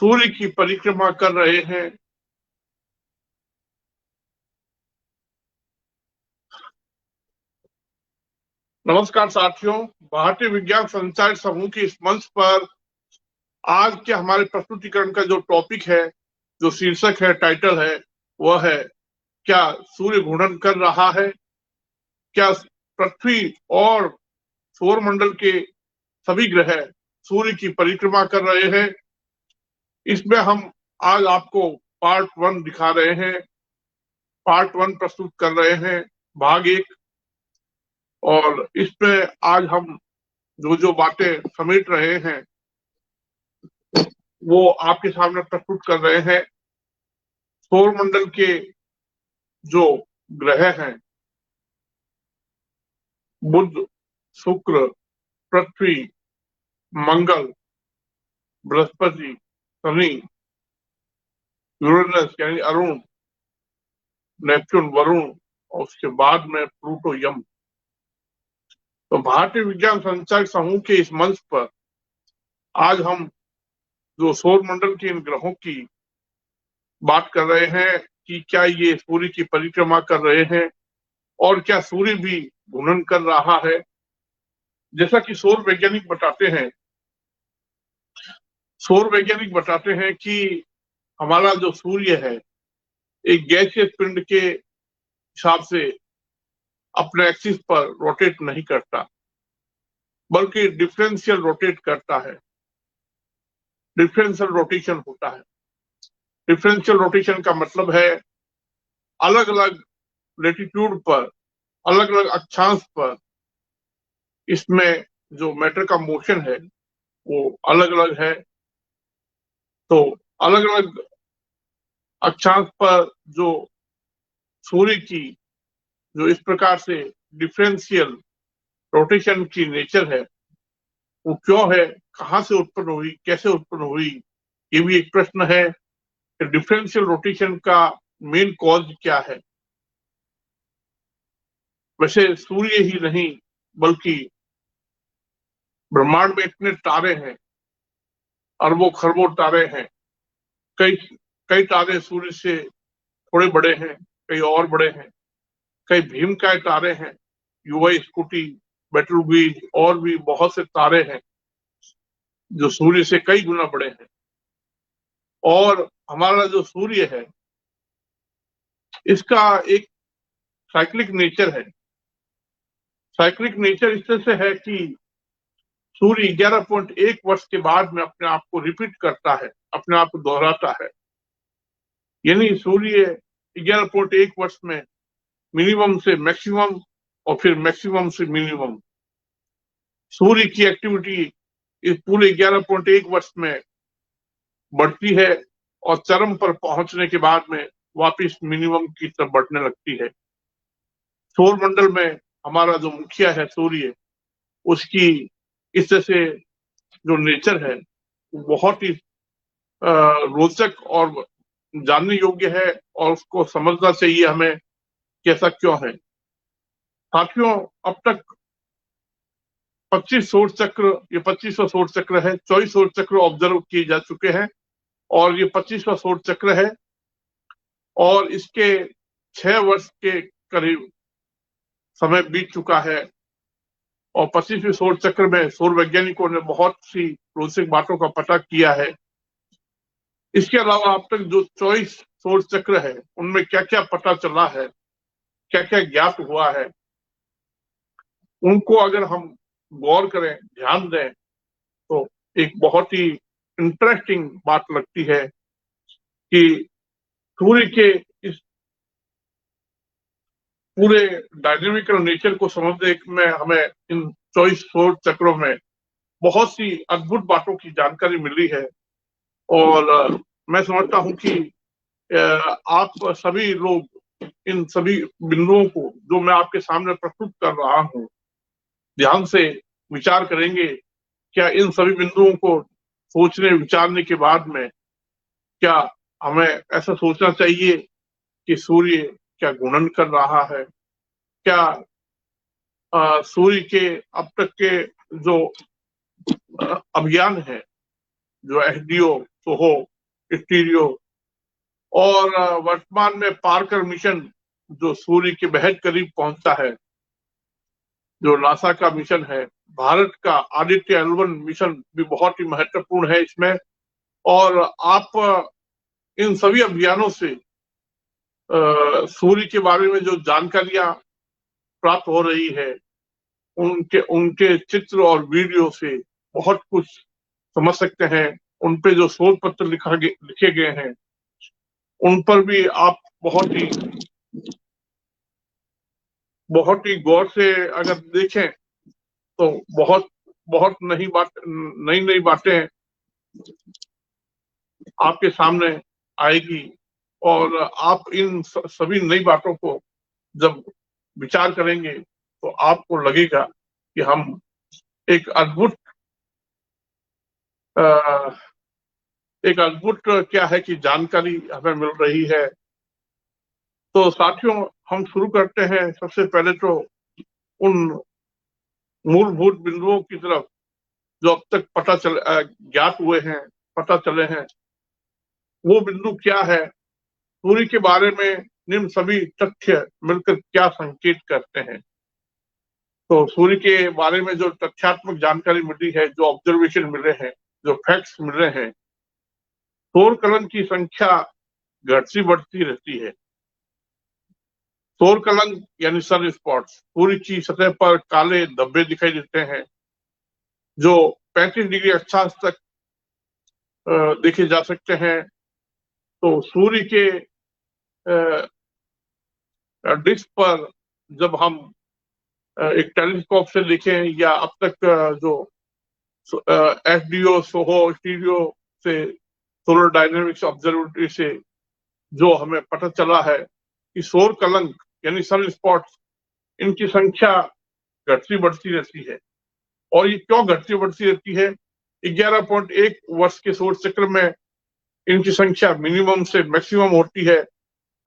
सूर्य की परिक्रमा कर रहे हैं। नमस्कार साथियों, भारतीय विज्ञान संचार समूह के इस मंच पर आज के हमारे प्रस्तुतिकरण का जो टॉपिक है, जो शीर्षक है, टाइटल है, वह है क्या सूर्य घूर्णन कर रहा है। क्या पृथ्वी और सौर मंडल के सभी ग्रह सूर्य की परिक्रमा कर रहे हैं। इसमें हम आज आपको पार्ट 1 दिखा रहे हैं, पार्ट 1 प्रस्तुत कर रहे हैं, भाग 1। और इसमें आज हम जो जो बातें समेट रहे हैं वो आपके सामने प्रस्तुत कर रहे हैं। सौर मंडल के जो ग्रह हैं, बुध, शुक्र, पृथ्वी, मंगल, बृहस्पति, शनि, यूरेनस यानी अरुण, नेपच्यून वरुण, और उसके बाद में प्लूटो यम। तो भारतीय विज्ञान संचार समूह के इस मंच पर आज हम जो सौर मंडल के इन ग्रहों की बात कर रहे हैं कि क्या ये सूर्य की परिक्रमा कर रहे हैं और क्या सूर्य भी घूर्णन कर रहा है। जैसा कि सौर वैज्ञानिक बताते हैं कि हमारा जो सूर्य है एक गैसीय पिंड के हिसाब से अपने एक्सिस पर रोटेट नहीं करता, बल्कि डिफरेंशियल रोटेट करता है। डिफरेंशियल रोटेशन होता है। डिफरेंशियल रोटेशन का मतलब है अलग अलग लेटीट्यूड पर, अलग अलग अक्षांश पर इसमें जो मैटर का मोशन है वो अलग अलग है। तो अलग अलग अक्षांश पर जो सूर्य की जो इस प्रकार से डिफरेंशियल रोटेशन की नेचर है वो क्यों है, कहां से उत्पन्न हुई, कैसे उत्पन्न हुई, ये भी एक प्रश्न है कि डिफरेंशियल रोटेशन का मेन कॉज क्या है। वैसे सूर्य ही नहीं बल्कि ब्रह्मांड में इतने तारे हैं, अरबों खरबों तारे हैं। कई कई तारे सूर्य से थोड़े बड़े हैं, कई और बड़े हैं, कई भीमकाय तारे हैं, युवा स्कूटी, बेटलवीज और भी बहुत से तारे हैं जो सूर्य से कई गुना बड़े हैं। और हमारा जो सूर्य है इसका एक साइक्लिक नेचर है। साइक्लिक नेचर इस तरह से है कि सूर्य 11.1 वर्ष के बाद में अपने आप को रिपीट करता है, अपने आप को दोहराता है। यानी सूर्य 11.1 वर्ष में मिनिमम से मैक्सिमम और फिर मैक्सिमम से मिनिमम सूर्य की एक्टिविटी इस पूरे 11.1 वर्ष में बढ़ती है और चरम पर पहुंचने के बाद में वापस मिनिमम की तरफ बढ़ने लगती है। सौर मंडल में हमारा जो मुखिया है सूर्य, उसकी इस तरह से जो नेचर है वो बहुत ही रोचक और जानने योग्य है और उसको समझना चाहिए हमें कैसा क्यों है। साथियों, अब तक 25 सौर चक्र, ये 25वां सौर चक्र है। 24 सौर चक्र ऑब्जर्व किए जा चुके हैं और ये 25वां सौर चक्र है और इसके 6 वर्ष के करीब समय बीत चुका है। और 25वें सौर चक्र में सौर वैज्ञानिकों ने बहुत सी रोचक बातों का पता किया है। इसके अलावा अब तक जो 24 सौर चक्र है उनमें क्या क्या पता चला है, क्या क्या ज्ञात हुआ है, उनको अगर हम गौर करें, ध्यान दें तो एक बहुत ही इंटरेस्टिंग बात लगती है कि सूर्य के इस पूरे डायनेमिकल नेचर को समझने में हमें इन 24 सौर चक्रों में बहुत सी अद्भुत बातों की जानकारी मिली है। और मैं समझता हूं कि आप सभी लोग इन सभी बिंदुओं को जो मैं आपके सामने प्रस्तुत कर रहा हूं ध्यान से विचार करेंगे। क्या इन सभी बिंदुओं को सोचने विचारने के बाद में क्या हमें ऐसा सोचना चाहिए कि सूर्य क्या घूर्णन कर रहा है? क्या सूर्य के अब तक के जो अभियान है, जो एसडीओ, सोहो स्टीरियो, और वर्तमान में पार्कर मिशन जो सूर्य के बेहद करीब पहुंचता है, जो नासा का मिशन है। भारत का आदित्य L1 मिशन भी बहुत ही महत्वपूर्ण है इसमें। और आप इन सभी अभियानों से सूर्य के बारे में जो जानकारियां प्राप्त हो रही है, उनके उनके चित्र और वीडियो से बहुत कुछ समझ सकते हैं। उन पे जो शोध पत्र लिखे गए हैं, उन पर भी आप बहुत ही गौर से अगर देखें तो बहुत बहुत नई नई बातें आपके सामने आएगी। और आप इन सभी नई बातों को जब विचार करेंगे तो आपको लगेगा कि हम एक अद्भुत एक अद्भुत क्या है कि जानकारी हमें मिल रही है। तो साथियों, हम शुरू करते हैं सबसे पहले तो उन मूलभूत बिंदुओं की तरफ जो अब तक ज्ञात हुए हैं, पता चले हैं। वो बिंदु क्या है? सूर्य के बारे में निम्न सभी तथ्य मिलकर क्या संकेत करते हैं? तो सूर्य के बारे में जो तथ्यात्मक जानकारी मिली है, जो ऑब्जर्वेशन मिले हैं, जो फैक्ट्स मिल रहे हैं, सौर कलन की संख्या घटती बढ़ती रहती है। सौर कलंक यानी सन स्पॉट्स, सूर्य की सतह पर काले धब्बे दिखाई देते हैं जो 35 डिग्री अक्षांश तक देखे जा सकते हैं। तो सूर्य के डिस्क पर जब हम एक टेलीस्कोप से देखें, या अब तक जो SDO, सोहो, स्टीरियो से, सोलर डायनेमिक्स ऑब्जर्वेटरी से जो हमें पता चला है कि सौर कलंक यानी सन स्पॉट्स, इनकी संख्या घटती बढ़ती रहती है। और ये क्यों घटती बढ़ती रहती है? 11.1 वर्ष के सौर चक्र में इनकी संख्या मिनिमम से मैक्सिमम होती है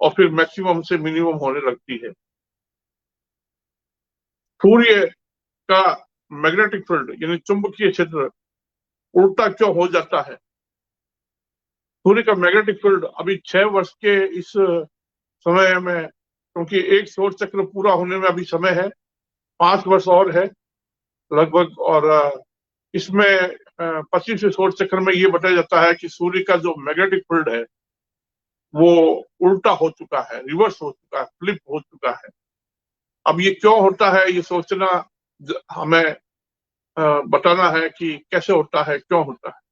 और फिर मैक्सिमम से मिनिमम होने लगती है। सूर्य का मैग्नेटिक फील्ड यानी चुंबकीय क्षेत्र उल्टा क्यों हो जाता है? सूर्य का मैग्नेटिक फील्ड अभी 6 वर्ष के इस समय में, क्योंकि एक सौर चक्र पूरा होने में अभी समय है, 5 वर्ष और है लगभग। और इसमें 25वें सौर चक्र में ये बताया जाता है कि सूर्य का जो मैग्नेटिक फील्ड है वो उल्टा हो चुका है, रिवर्स हो चुका है, फ्लिप हो चुका है। अब ये क्यों होता है, ये सोचना हमें बताना है कि कैसे होता है, क्यों होता है।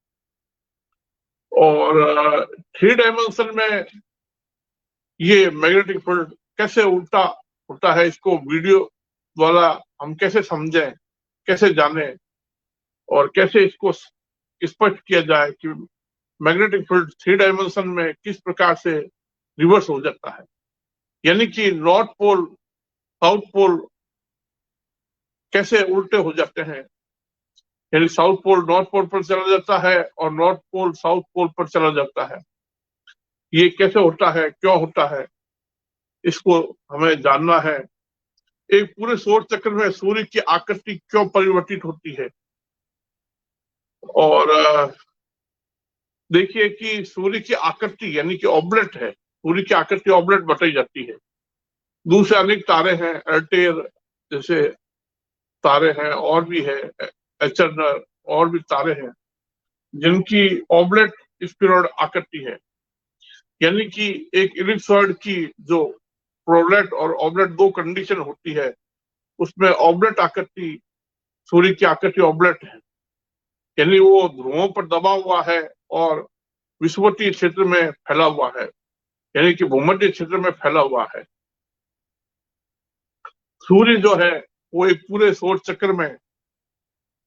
और 3 डायमेंशन में ये मैग्नेटिक फील्ड कैसे उल्टा होता है, इसको वीडियो द्वारा हम कैसे समझें, कैसे जानें, और कैसे इसको स्पष्ट किया जाए कि मैग्नेटिक फील्ड 3 डायमेंशन में किस प्रकार से रिवर्स हो जाता है। यानी कि नॉर्थ पोल साउथ पोल कैसे उल्टे हो जाते हैं, यानी साउथ पोल नॉर्थ पोल पर चला जाता है और नॉर्थ पोल साउथ पोल पर चला जाता है। ये कैसे होता है, क्यों होता है, इसको हमें जानना है। एक पूरे सौर चक्र में सूर्य की आकृति क्यों परिवर्तित होती है? और देखिए कि सूर्य की आकृति यानी कि ऑब्लेट है, सूर्य की आकृति ऑब्लेट बताई जाती है। दूसरे अनेक तारे हैं, अर्टेर जैसे तारे हैं, और भी है एचरनर, और भी तारे हैं जिनकी ऑब्लेट स्फीरॉइड आकृति है। यानी कि एक इलिप्सॉइड की जो प्रोलेट और ऑब्लेट दो कंडीशन होती है, उसमें ऑब्लेट आकृति, सूर्य की आकृति ऑब्लेट है, यानी वो ध्रुवों पर दबा हुआ है और विषुवतीय क्षेत्र में फैला हुआ है, यानी कि भूमध्य क्षेत्र में फैला हुआ है। सूर्य जो है वो एक पूरे सौर चक्र में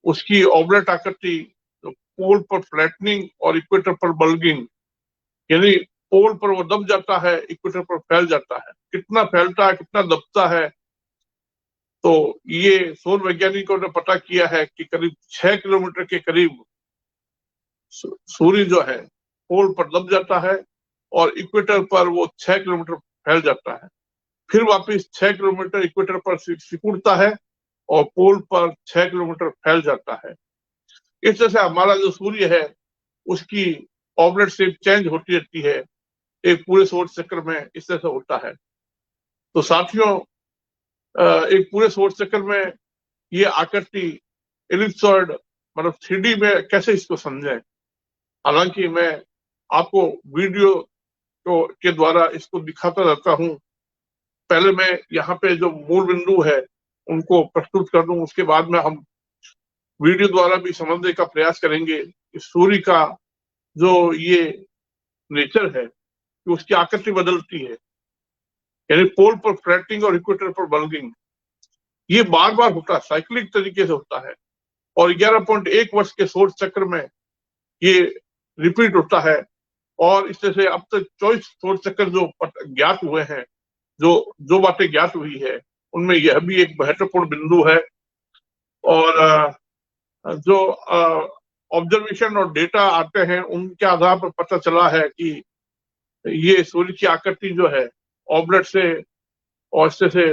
उसकी ऑब्लेट आकृति पोल पर फ्लैटनिंग और इक्वेटर पर बल्गिंग, यानी पोल पर वो दब जाता है, इक्वेटर पर फैल जाता है। कितना फैलता है, कितना दबता है, तो ये सौर वैज्ञानिकों ने पता किया है कि करीब 6 किलोमीटर के करीब सूर्य जो है पोल पर दब जाता है और इक्वेटर पर वो 6 किलोमीटर फैल जाता है। फिर वापस 6 किलोमीटर इक्वेटर पर सिकुड़ता है और पोल पर 6 किलोमीटर फैल जाता है। इस तरह से हमारा जो सूर्य है उसकी ऑब्लेट शेप चेंज होती रहती है एक पूरे सौर चक्र में, इस तरह से होता है। तो साथियों, एक पूरे सौर चक्र में ये आकृति एलिप्सॉइड मतलब 3D में कैसे इसको समझें। हालांकि मैं आपको वीडियो के द्वारा इसको दिखाता रहता हूं। पहले मैं यहाँ पे जो मूल बिंदु है उनको प्रस्तुत कर दूं, उसके बाद में हम वीडियो द्वारा भी समझने का प्रयास करेंगे कि सूर्य का जो ये नेचर है कि उसकी आकृति बदलती है, यानी पोल पर फ्लैटिंग और इक्वेटर पर बल्गिंग, ये बार बार होता है, साइक्लिक तरीके से होता है। और 11.1 वर्ष के सौर चक्र में ये रिपीट होता है। और इस तरह से अब तक 24 सौर चक्र जो ज्ञात हुए हैं, जो जो बातें ज्ञात हुई है, उनमें यह भी एक महत्वपूर्ण बिंदु है। और जो ऑब्जर्वेशन और डेटा आते हैं उनके आधार पर पता चला है कि ये सूर्य की आकृति जो है ऑब्लेट से और इस तरह से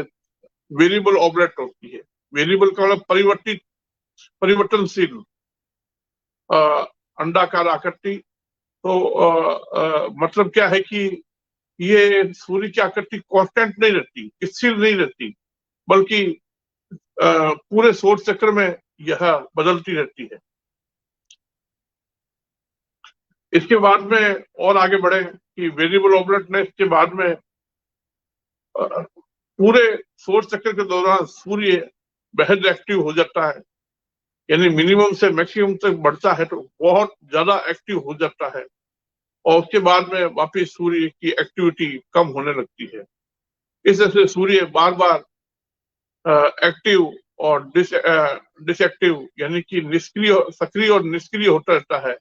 वेरिएबल ऑब्लेट होती है। वेरिएबल का मतलब परिवर्तनशील अंडाकार आकृति। तो मतलब क्या है कि ये सूर्य की आकृति कांस्टेंट नहीं रहती, स्थिर नहीं रहती, बल्कि पूरे सौर चक्र में यह बदलती रहती है। इसके बाद में और आगे बढ़े कि वेरिएबल ऑब्लेटनेस के बाद में पूरे सौर चक्र के दौरान सूर्य बेहद एक्टिव हो जाता है, यानी मिनिमम से मैक्सिमम तक बढ़ता है तो बहुत ज्यादा एक्टिव हो जाता है। और उसके बाद में वापिस सूर्य की एक्टिविटी कम होने लगती है। इस तरह से सूर्य बार बार एक्टिव और डिसएक्टिव यानी कि निष्क्रिय, सक्रिय और निष्क्रिय होता रहता है।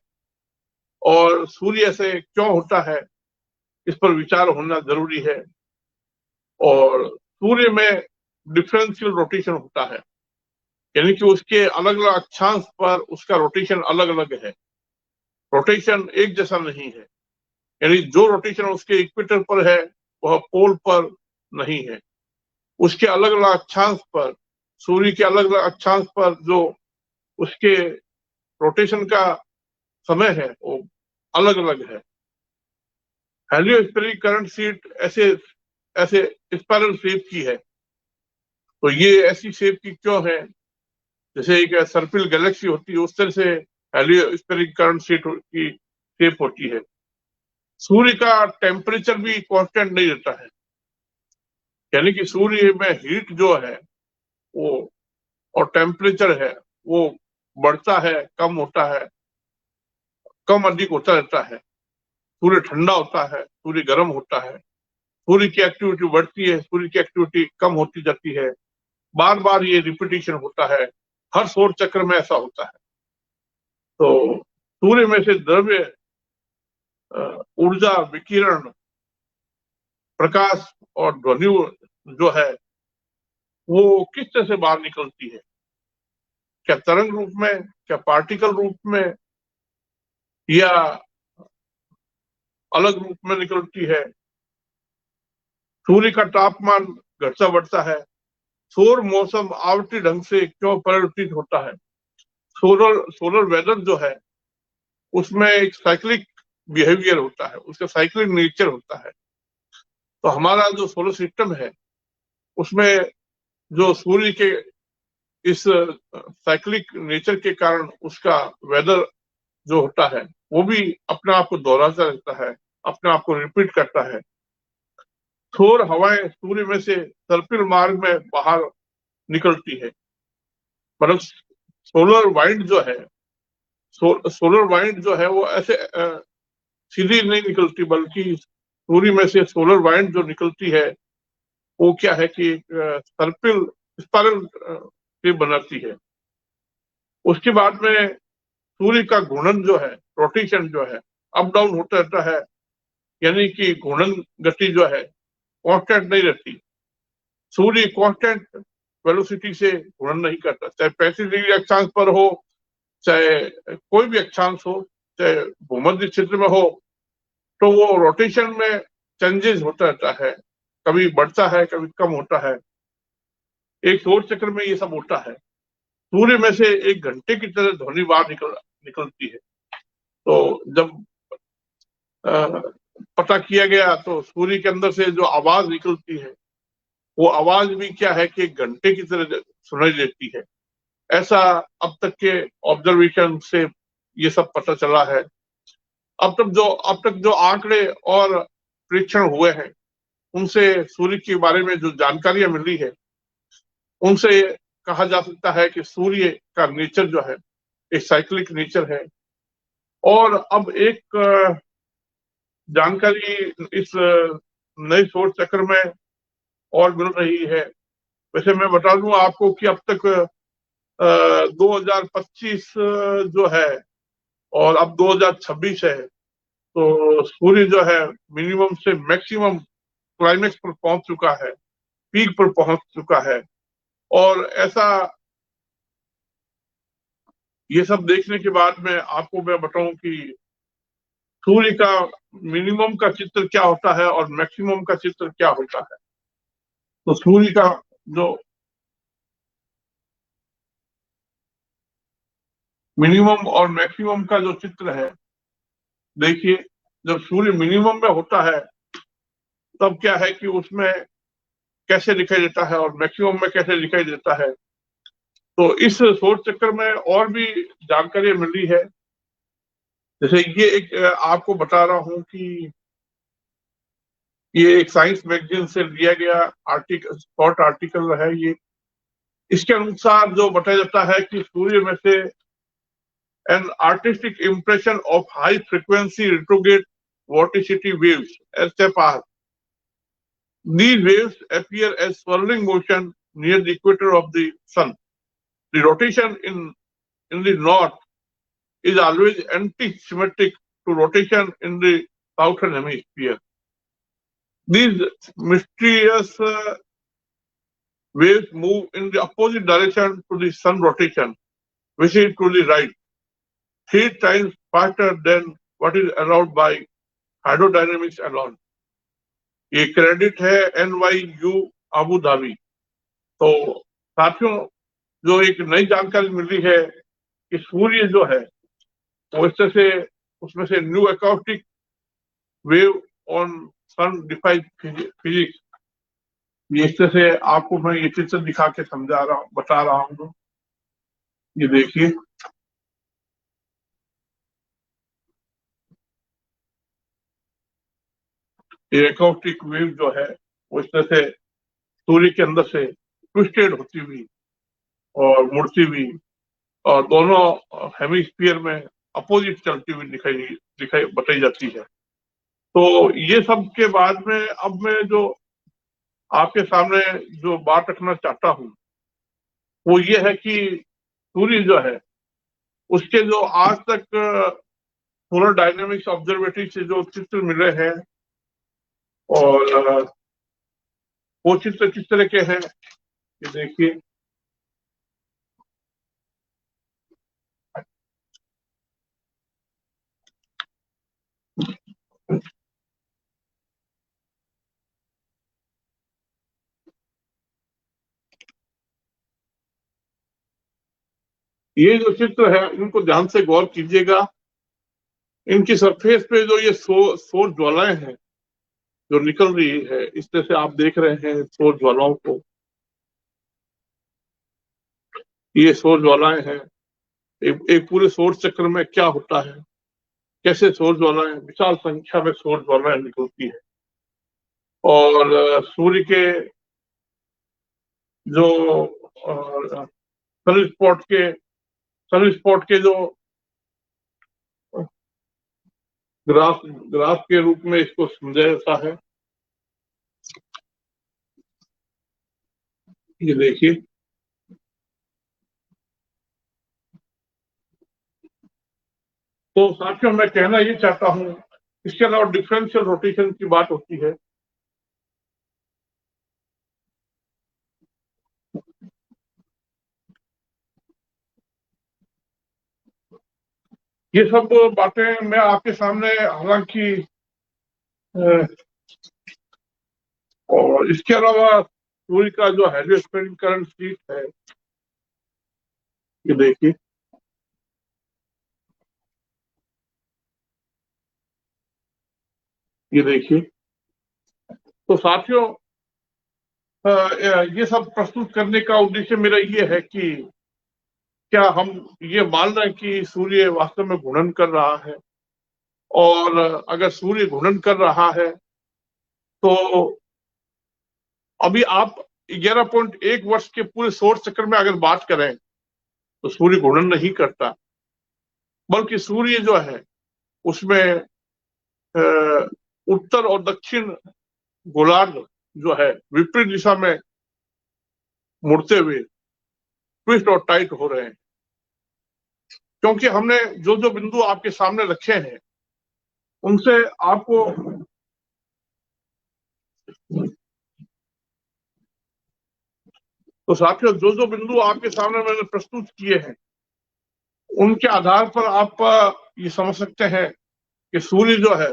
और सूर्य ऐसे क्यों होता है, इस पर विचार होना जरूरी है। और सूर्य में डिफरेंशियल रोटेशन होता है, यानी कि उसके अलग अलग अक्षांश पर उसका रोटेशन अलग अलग है, रोटेशन एक जैसा नहीं है। यानी जो रोटेशन उसके इक्वेटर पर है वह पोल पर नहीं है। उसके अलग अलग अक्षांश पर, सूर्य के अलग अलग अक्षांश पर जो उसके रोटेशन का समय है वो अलग अलग है। हेलियोस्फेरिक करंट शीट ऐसे ऐसे स्पाइरल शेप की है। तो ये ऐसी शेप की क्यों है, जैसे एक सर्पिल गैलेक्सी होती है उस तरह से हेलियोस्फेरिक करंट शीट की शेप होती है। सूर्य का टेम्परेचर भी कांस्टेंट नहीं रहता है, यानी कि सूर्य में हीट जो है वो और टेम्परेचर है वो बढ़ता है, कम होता है, कम अधिक होता रहता है। सूर्य ठंडा होता है, सूर्य गर्म होता है, सूर्य की एक्टिविटी बढ़ती है, सूर्य की एक्टिविटी कम होती जाती है। बार बार ये रिपीटिशन होता है, हर सौर चक्र में ऐसा होता है। तो सूर्य में से द्रव्य, ऊर्जा, विकिरण, प्रकाश और ध्वनि जो है वो किस तरह से बाहर निकलती है, क्या तरंग रूप में, क्या पार्टिकल रूप में, या अलग रूप में निकलती है। सूर्य का तापमान घटता बढ़ता है। सौर मौसम आवर्ती ढंग से क्यों परिवर्तित होता है। सोलर वेदर जो है उसमें एक साइक्लिक बिहेवियर होता है, उसका साइक्लिक नेचर होता है। तो हमारा जो सोलर सिस्टम है उसमें जो सूर्य के इस साइक्लिक नेचर के कारण उसका वेदर जो होता है वो भी अपने आप को दोहराता रहता है, अपने आप को रिपीट करता है। सौर हवाएं सूर्य में से सर्पिल मार्ग में बाहर निकलती है। मतलब सोलर वाइंड जो है, सोलर वाइंड जो है वो ऐसे सीधी नहीं निकलती, बल्कि सूर्य में से सोलर वाइंड जो निकलती है वो क्या है कि सर्पिल स्पाइरल शेप बनाती है। उसके बाद में सूर्य का घूर्णन जो है, रोटेशन जो है, अप डाउन होता रहता है, यानी कि घूर्णन गति जो है कांस्टेंट नहीं रहती। सूर्य कांस्टेंट वेलोसिटी से घूर्णन नहीं करता, चाहे 35 डिग्री अक्षांश पर हो, चाहे कोई भी अक्षांश हो, चाहे भूमध्य क्षेत्र में हो, तो वो रोटेशन में चेंजेस होता रहता है, कभी बढ़ता है कभी कम होता है। एक सौर चक्र में ये सब होता है। सूर्य में से एक घंटे की तरह ध्वनि बाहर निकलती है। तो जब पता किया गया तो सूर्य के अंदर से जो आवाज निकलती है वो आवाज भी क्या है कि एक घंटे की तरह सुनाई देती है। ऐसा अब तक के ऑब्जर्वेशन से ये सब पता चला है। अब तक जो आंकड़े और परीक्षण हुए हैं उनसे सूर्य के बारे में जो जानकारियां मिली है उनसे कहा जा सकता है कि सूर्य का नेचर जो है एक साइक्लिक नेचर है। और अब एक जानकारी इस नए सौर चक्र में और मिल रही है। वैसे मैं बता दूं आपको कि अब तक 2025 जो है और अब 2026 है तो सूर्य जो है मिनिमम से मैक्सिमम क्लाइमेक्स पर पहुंच चुका है, पीक पर पहुंच चुका है। और ऐसा ये सब देखने के बाद में आपको मैं बताऊं कि सूर्य का मिनिमम का चित्र क्या होता है और मैक्सिमम का चित्र क्या होता है। तो सूर्य का जो मिनिमम और मैक्सिमम का जो चित्र है, देखिए जब सूर्य मिनिमम में होता है तब क्या है कि उसमें कैसे दिखाई देता है और मैक्सिमम में कैसे दिखाई देता है। तो इस सौर चक्र में और भी जानकारी मिली है। जैसे ये एक आपको बता रहा हूं कि ये एक साइंस मैगजीन से लिया गया आर्टिकल, शॉर्ट आर्टिकल है ये। इसके अनुसार जो बताया जाता है कि सूर्य में से an artistic impression of high frequency retrograde vorticity waves SFR. These waves appear as swirling motion near the equator of the sun. The rotation in the north is always anti-symmetric to rotation in the southern hemisphere. These mysterious waves move in the opposite direction to the sun rotation, which is to the right, 3 times faster than what is allowed by hydrodynamics alone. ये credit है NYU Abu Dhabi. तो साथियों जो एक नई जानकारी मिली है कि सूर्य जो है वो इस तरह से उसमें से new acoustic wave on sun defied physics, ये इस तरह से आपको मैं ये चित्र दिखा के समझा रहा हूँ, बता रहा हूँ। ये देखिए ये अकॉस्टिक वेव जो है वो इस तरह से सूर्य के अंदर से ट्विस्टेड होती हुई और मुड़ती हुई और दोनों हेमिस्फीयर में अपोजिट चलती हुई दिखाई दिखाई बताई जाती है। तो ये सब के बाद में अब मैं जो आपके सामने जो बात रखना चाहता हूँ वो ये है कि सूर्य जो है उसके जो आज तक सोलर डायनेमिक्स ऑब्जर्वेटरी से जो चित्र मिले हैं और वो चित्र किस तरह के हैं ये देखिए। ये जो चित्र है इनको ध्यान से गौर कीजिएगा। इनकी सरफेस पे जो ये सौर ज्वालाएं हैं जो निकल रही है, इस तरह से आप देख रहे हैं सौर ज्वालाओं को। ये सौर ज्वालाएं हैं। एक पूरे सौर चक्र में क्या होता है, कैसे सौर ज्वालाएं, विशाल संख्या में सौर ज्वालाएं निकलती है। और सूर्य के जो सन स्पॉट के जो ग्राफ ग्राफ के रूप में इसको समझा जाता है। ये देखिए तो साथियों मैं कहना ये चाहता हूँ, इसके अलावा डिफरेंशियल रोटेशन की बात होती है। ये सब बातें मैं आपके सामने हालांकि और इसके अलावा सूर्य का जो हेलियोस्फेरिक करंट शीट है ये देखिए। ये देखिए। तो साथियों, ये सब प्रस्तुत करने का उद्देश्य मेरा ये है कि क्या हम ये मान रहे हैं कि सूर्य वास्तव में घूर्णन कर रहा है, और अगर सूर्य घूर्णन कर रहा है तो अभी आप 11.1 वर्ष के पूरे सौर चक्र में अगर बात करें तो सूर्य घूर्णन नहीं करता, बल्कि सूर्य जो है उसमें उत्तर और दक्षिण गोलार्ध जो है विपरीत दिशा में मुड़ते हुए ट्विस्ट और टाइट हो रहे हैं। क्योंकि हमने जो जो बिंदु आपके सामने रखे हैं उनसे आपको तो साथियों, जो जो बिंदु आपके सामने मैंने प्रस्तुत किए हैं उनके आधार पर आप ये समझ सकते हैं कि सूर्य जो है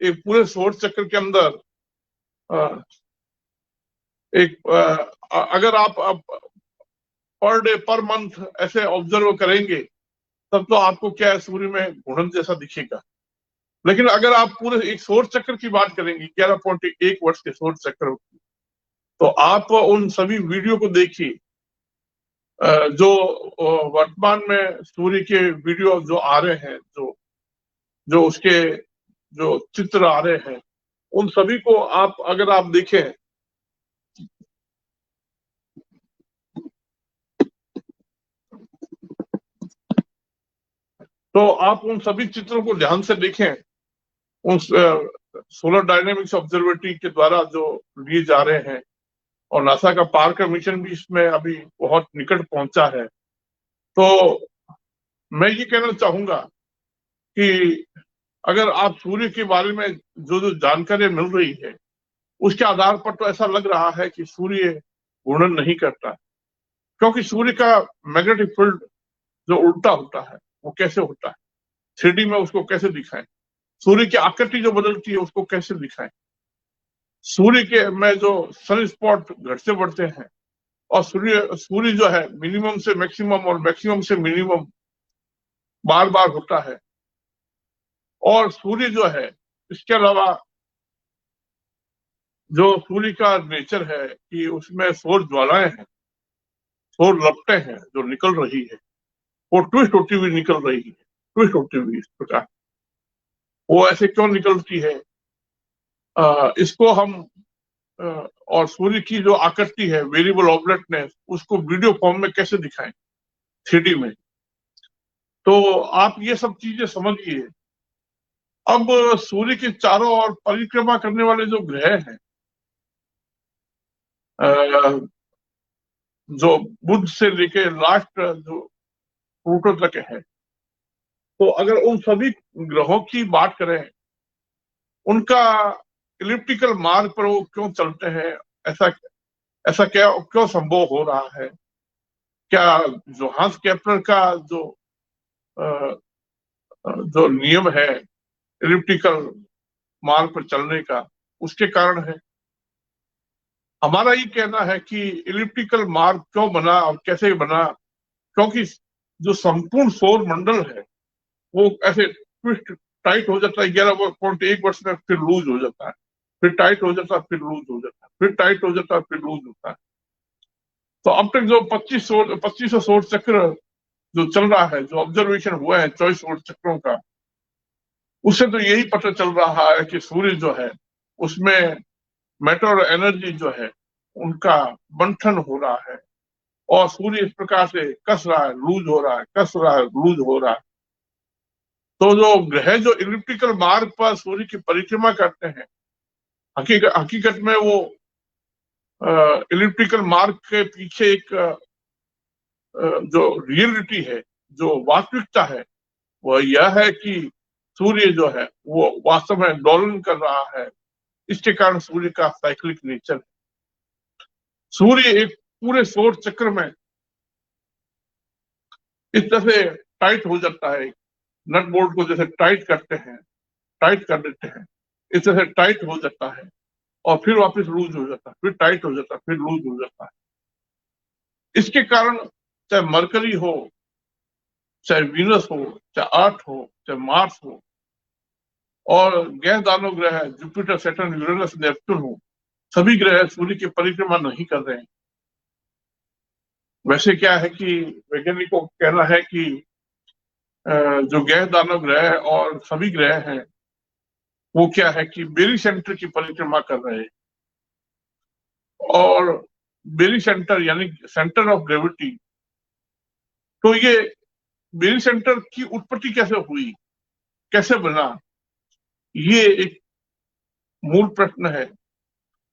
एक पूरे सौर चक्र के अंदर एक अगर आप पर डे पर मंथ ऐसे ऑब्जर्व करेंगे तब तो आपको क्या है, सूर्य में घूर्णन जैसा दिखेगा। लेकिन अगर आप पूरे एक सौर चक्र की बात करेंगे 11.1 वर्ष के सौर चक्र की, तो आप उन सभी वीडियो को देखिए जो वर्तमान में सूर्य के वीडियो जो आ रहे हैं, जो उसके जो चित्र आ रहे हैं, उन सभी को आप अगर आप देखें तो आप उन सभी चित्रों को ध्यान से देखें। उन सोलर डायनेमिक्स ऑब्जर्वेटरी के द्वारा जो लिए जा रहे हैं, और नासा का पार्कर मिशन भी इसमें अभी बहुत निकट पहुंचा है। तो मैं ये कहना चाहूंगा कि अगर आप सूर्य के बारे में जो जो जानकारी मिल रही है उसके आधार पर तो ऐसा लग रहा है कि सूर्य घूर्णन नहीं करता, क्योंकि सूर्य का मैग्नेटिक फील्ड जो उल्टा होता है वो कैसे होता है, 3D में उसको कैसे दिखाएं, सूर्य की आकृति जो बदलती है उसको कैसे दिखाएं, सूर्य के में जो सन स्पॉट घटते बढ़ते हैं, और सूर्य जो है मिनिमम से मैक्सिमम और मैक्सिमम से मिनिमम बार बार होता है। और सूर्य जो है, इसके अलावा जो सूर्य का नेचर है कि उसमें सौर ज्वालाएं हैं, सौर लपटें हैं जो निकल रही है, वो ट्विस्ट होती हुई निकल रही है, ट्विस्ट होती हुई इस प्रकार। वो ऐसे क्यों निकलती है, इसको हम और सूर्य की जो आकृति है वेरिएबल ऑब्लेटनेस, उसको वीडियो फॉर्म में कैसे दिखाएं 3D में। तो आप ये सब चीजें समझिए। अब सूर्य के चारों ओर परिक्रमा करने वाले जो ग्रह हैं, जो बुध से लेके लास्ट जो प्लूटो तक है, तो अगर उन सभी ग्रहों की बात करें, उनका इलिप्टिकल मार्ग पर वो क्यों चलते हैं, ऐसा ऐसा क्या क्यों संभव हो रहा है? क्या जोहान्स केपलर का जो नियम है इलिप्टिकल मार्ग पर चलने का, उसके कारण है? हमारा ये कहना है कि इलिप्टिकल मार्ग क्यों बना और कैसे बना, क्योंकि जो संपूर्ण सौर मंडल है वो ऐसे ट्विस्ट टाइट हो जाता है 11.1 वर्ष में, फिर लूज हो जाता है, फिर टाइट हो जाता है, फिर लूज हो जाता है, फिर टाइट हो जाता है, फिर लूज होता है। तो अब तक जो 2500 सौर चक्र जो चल रहा है, जो ऑब्जर्वेशन हुआ है 24 सौर चक्रों का, उससे तो यही पता चल रहा है कि सूर्य जो है उसमें मैटर और एनर्जी जो है उनका बंधन हो रहा है, और सूर्य इस प्रकार से कस रहा है, लूज हो रहा है, कस रहा है, लूज हो रहा है। तो जो ग्रह जो इलिप्टिकल मार्ग पर सूर्य की परिक्रमा करते हैं, हकीकत में वो इलिप्टिकल मार्ग के पीछे एक जो रियलिटी है, जो वास्तविकता है, वह यह है कि सूर्य जो है वो वास्तव में दोलन कर रहा है। इसके कारण सूर्य का साइक्लिक नेचर है। सूर्य एक पूरे सौर चक्र में इस तरह से टाइट हो जाता है, नट बोल्ट को जैसे टाइट करते हैं, टाइट कर देते हैं, इस तरह से टाइट हो जाता है और फिर वापस लूज हो जाता है, फिर टाइट हो जाता है, फिर लूज हो जाता है। इसके कारण चाहे मरकरी हो, चाहे वीनस हो, चाहे अर्थ हो, चाहे मार्स हो, और गैस दानव ग्रह जुपिटर, सैटर्न, यूरेनस, नेपच्यून हो, सभी ग्रह सूर्य की परिक्रमा नहीं कर रहे हैं। वैसे क्या है कि वैज्ञानिकों का कहना है कि जो गैस दानव ग्रह और सभी ग्रह हैं वो क्या है कि बेरी सेंटर की परिक्रमा कर रहे हैं। और बेरी सेंटर यानी सेंटर ऑफ ग्रेविटी, तो ये बेरी सेंटर की उत्पत्ति कैसे हुई, कैसे बना, ये एक मूल प्रश्न है।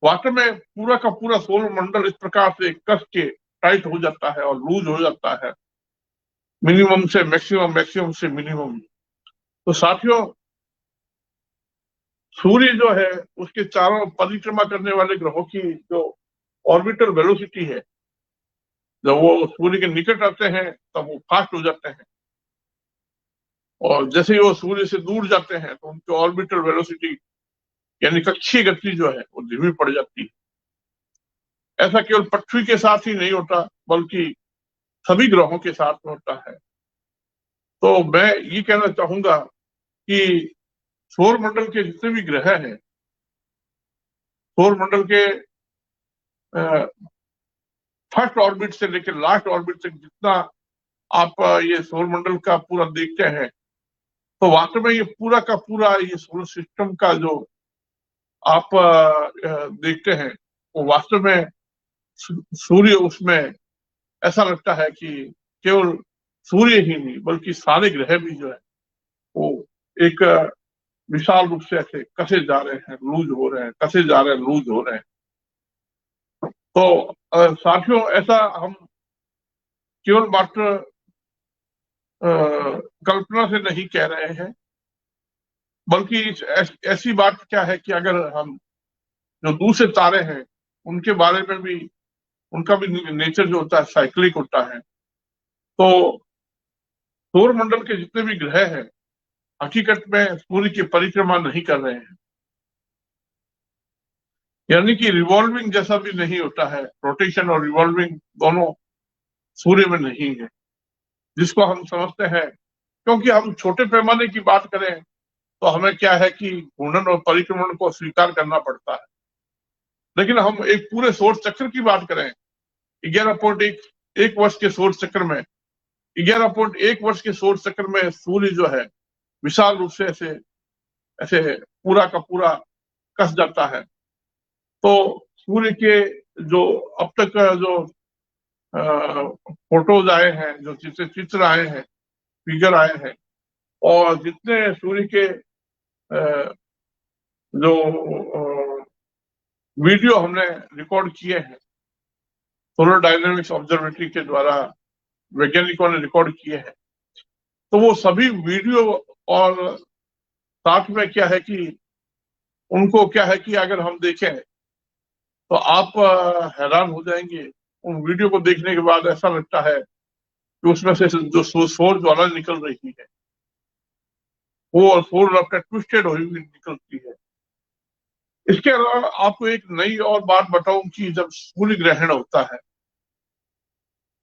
वास्तव में पूरा का पूरा सौर मंडल इस प्रकार से कस के टाइट हो जाता है और लूज हो जाता है, मिनिमम से मैक्सिमम, मैक्सिमम से मिनिमम। तो साथियों, सूर्य जो है उसके चारों परिक्रमा करने वाले ग्रहों की जो ऑर्बिटल वेलोसिटी है, जब वो सूर्य के निकट आते हैं तब वो फास्ट हो जाते हैं, और जैसे ही वो सूर्य से दूर जाते हैं तो उनकी ऑर्बिटल वेलोसिटी यानी कक्षीय गति जो है वो धीमी पड़ जाती है। ऐसा केवल पृथ्वी के साथ ही नहीं होता बल्कि सभी ग्रहों के साथ होता है। तो मैं ये कहना चाहूंगा कि सौर मंडल के जितने भी ग्रह हैं, सौर मंडल के फर्स्ट ऑर्बिट से लेकर लास्ट ऑर्बिट तक जितना आप ये सौर मंडल का पूरा देखते हैं, तो वास्तव में ये पूरा का पूरा ये सोलर सिस्टम का जो आप देखते हैं वो वास्तव में सूर्य उसमें ऐसा लगता है कि केवल सूर्य ही नहीं बल्कि सारे ग्रह भी जो है वो एक विशाल रूप से ऐसे कसे जा रहे हैं, लूज हो रहे हैं, कसे जा रहे हैं, लूज हो रहे हैं। तो साथियों, ऐसा हम केवल मात्र कल्पना से नहीं कह रहे हैं, बल्कि ऐसी बात क्या है कि अगर हम जो दूसरे तारे हैं उनके बारे में भी, उनका भी नेचर जो होता है साइक्लिक होता है। तो सौर मंडल के जितने भी ग्रह हैं हकीकत में सूर्य की परिक्रमा नहीं कर रहे हैं, यानी कि रिवॉल्विंग जैसा भी नहीं होता है, रोटेशन और रिवॉल्विंग दोनों सूर्य में नहीं है, जिसको हम समझते हैं। क्योंकि हम छोटे पैमाने की बात करें तो हमें क्या है कि घूर्णन और परिक्रमण को स्वीकार करना पड़ता है, लेकिन हम एक पूरे सौर चक्र की बात करें, 11.1 वर्ष के सौर चक्र में, 11.1 वर्ष के सौर चक्र में सूर्य जो है विशाल रूप से ऐसे ऐसे पूरा का पूरा कस जाता है। तो सूर्य के जो अब तक जो फोटोज आए हैं, जो चित्र आए हैं, फिगर आए हैं, और जितने सूर्य के जो वीडियो हमने रिकॉर्ड किए हैं सोलर डायनेमिक्स ऑब्जर्वेटरी के द्वारा वैज्ञानिकों ने रिकॉर्ड किए हैं, तो वो सभी वीडियो और साथ में क्या है कि उनको क्या है कि अगर हम देखें तो आप हैरान हो जाएंगे। उन वीडियो को देखने के बाद ऐसा लगता है कि उसमें से जो सौर ज्वाला निकल रही है वो सौर आपका ट्विस्टेड हुई हुई निकलती है। इसके अलावा आपको एक नई और बात बताऊं कि जब सूर्य ग्रहण होता है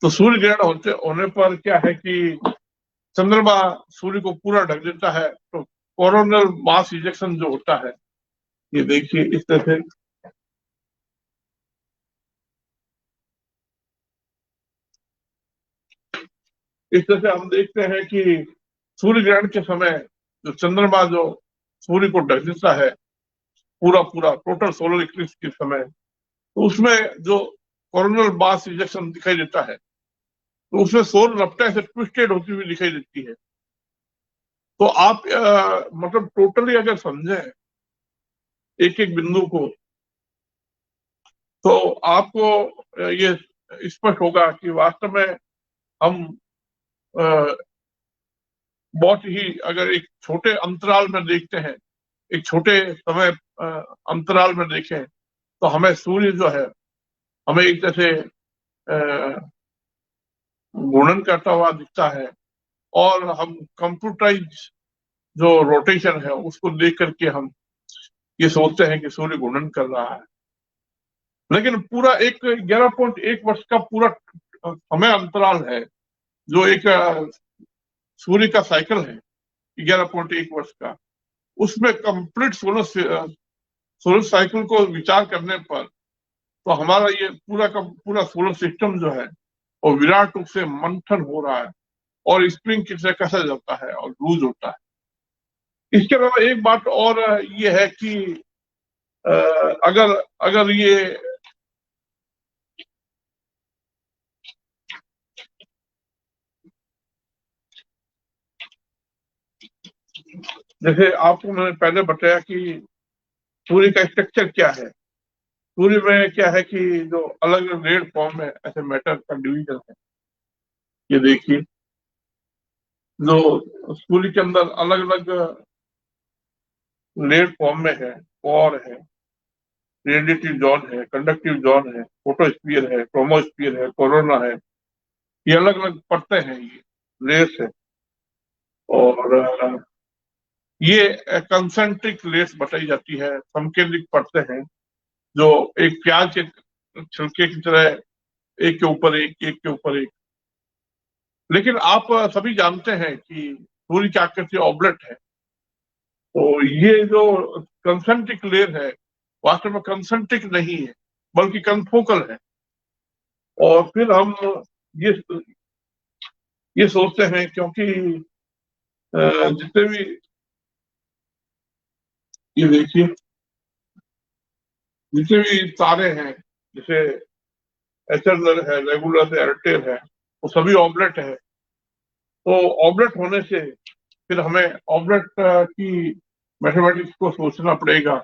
तो सूर्य ग्रहण होने पर क्या है कि चंद्रमा सूर्य को पूरा ढक देता है, तो कोरोनल मास इजेक्शन जो होता है, ये देखिए इस तरह से हम देखते हैं कि सूर्य ग्रहण के समय जो चंद्रमा जो सूर्य को ढक देता है पूरा पूरा टोटल सोलर इक्लिप्स के समय, तो उसमें जो कोरोनल मास इजेक्शन दिखाई देता है, तो उसमें सौर रफ्तार से ट्विस्टेड होती हुई दिखाई देती है। तो आप मतलब टोटली अगर समझें एक एक बिंदु को, तो आपको ये स्पष्ट होगा कि वास्तव में हम बहुत ही अगर एक छोटे अंतराल में देखते हैं, एक छोटे समय अंतराल में देखें, तो हमें सूर्य जो है हमें एक जैसे घूर्णन करता हुआ दिखता है, और हम कंप्यूटराइज जो रोटेशन है उसको देख करके हम ये सोचते हैं कि सूर्य घूर्णन कर रहा है। लेकिन पूरा एक 11.1 वर्ष का पूरा समय अंतराल है जो एक सूर्य का साइकिल है 11.1 वर्ष का, उसमें कंप्लीट सोलर साइकिल को विचार करने पर तो हमारा ये पूरा का पूरा सोलर सिस्टम जो है वो विराट रूप से मंथन हो रहा है और स्प्रिंग किसे कसा जाता है और लूज होता है। इसके अलावा एक बात और ये है कि अगर अगर ये जैसे आपको मैंने पहले बताया कि सूर्य का स्ट्रक्चर क्या है। सूर्य में क्या है कि जो अलग अलग रेड फॉर्म में ऐसे मैटर का डिवीजन है। ये देखिए, जो सूर्य के अंदर अलग अलग रेड फॉर्म में है, कोर है, रेडिएटिव जोन है, कंडक्टिव जोन है, फोटोस्फीयर है, क्रोमोस्फीयर है, कोरोना है। ये अलग अलग परतें हैं, ये लेयर्स है। और ये कंसेंट्रिक लेयर्स बताई जाती है, समकेंद्रिक परतें हैं जो एक प्याज के छिलके की तरह एक के ऊपर एक, एक के ऊपर एक। लेकिन आप सभी जानते हैं कि सूर्य की आकृति ऑबलेट है। तो ये जो कंसेंट्रिक लेयर है वास्तव में कंसेंट्रिक नहीं है बल्कि कन्फोकल है। और फिर हम ये ये सोचते हैं क्योंकि जितने भी ये देखिए, जितने भी तारे हैं जैसे एचएलआर है, रेगुलर है, एयरटेल है, वो सभी ऑबलेट है। तो ऑबलेट होने से फिर हमें ऑबलेट की मैथमेटिक्स को सोचना पड़ेगा।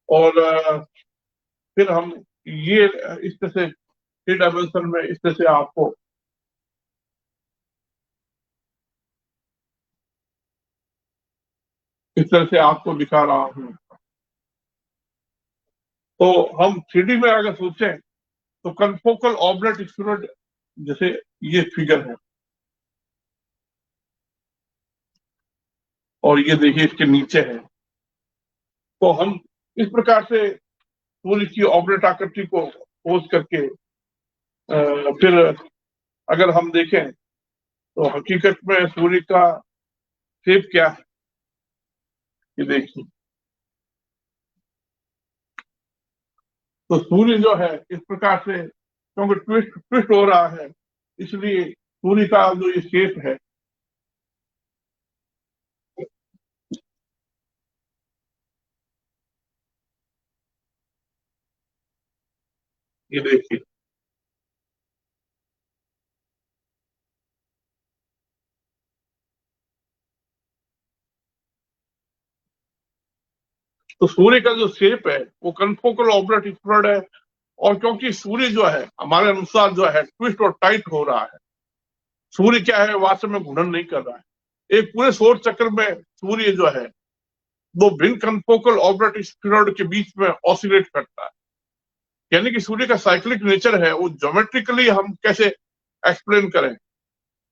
और फिर हम ये इस तरह से थ्री डायमेंशन में इस तरह से आपको दिखा रहा हूँ। तो हम थ्री में अगर सोचें तो कन्फोकल ऑबलेट स्फीरॉइड जैसे ये फिगर है, और ये देखिए इसके नीचे है। तो हम इस प्रकार से सूर्य की ऑबलेट आकृति को खोज करके फिर अगर हम देखें तो हकीकत में सूर्य का शेप क्या है, ये देखिए। तो सूर्य जो है इस प्रकार से क्योंकि ट्विस्ट ट्विस्ट हो रहा है, इसलिए सूर्य का जो ये शेप है, ये देखिए। तो सूर्य का जो शेप है वो कन्फोकल ऑबलेट स्फीरॉइड है। और क्योंकि सूर्य जो है हमारे अनुसार जो है ट्विस्ट और टाइट हो रहा है, सूर्य क्या है वास्तव में घूर्णन नहीं कर रहा है। एक पूरे सौर चक्र में सूर्य जो है वो भिन्न कन्फोकल ऑबलेट स्फीरॉइड के बीच में ऑसिलेट करता है। यानी कि सूर्य का साइक्लिक नेचर है वो ज्योमेट्रिकली हम कैसे एक्सप्लेन करें।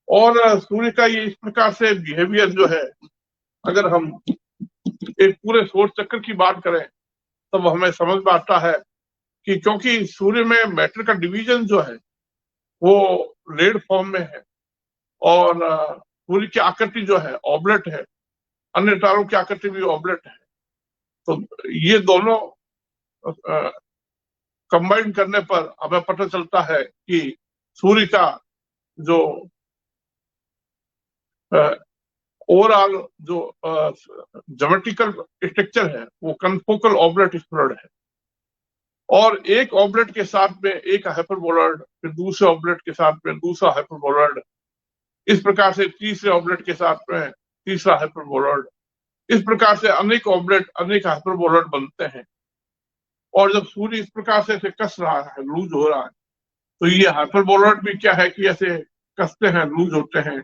और सूर्य का ये इस प्रकार से बिहेवियर जो है, अगर हम एक पूरे सौर चक्र की बात करें तब हमें समझ में आता है कि क्योंकि सूर्य में मैटर का डिवीजन जो है वो रेड फॉर्म में है और सूर्य की आकृति जो है ऑबलेट है, अन्य तारों की आकृति भी ऑबलेट है। तो ये दोनों कंबाइन करने पर हमें पता चलता है कि सूर्य का जो ओवरऑल जो ज्योमेट्रिकल स्ट्रक्चर है वो कन्फोकल ऑबलेट स्फीरॉइड है। और एक ऑबलेट के साथ में एक हाइपरबोलॉइड, फिर दूसरे ऑबलेट के साथ में दूसरा हाइपरबोलॉइड, इस प्रकार से तीसरे ऑबलेट के साथ में तीसरा हाइपरबोलॉइड, इस प्रकार से अनेक ऑबलेट अनेक हाइपरबोलॉइड बनते हैं। और जब सूर्य इस प्रकार से कस रहा है, लूज हो रहा है, तो ये हाइपरबोलॉइड भी क्या है कि ऐसे कसते हैं, लूज होते हैं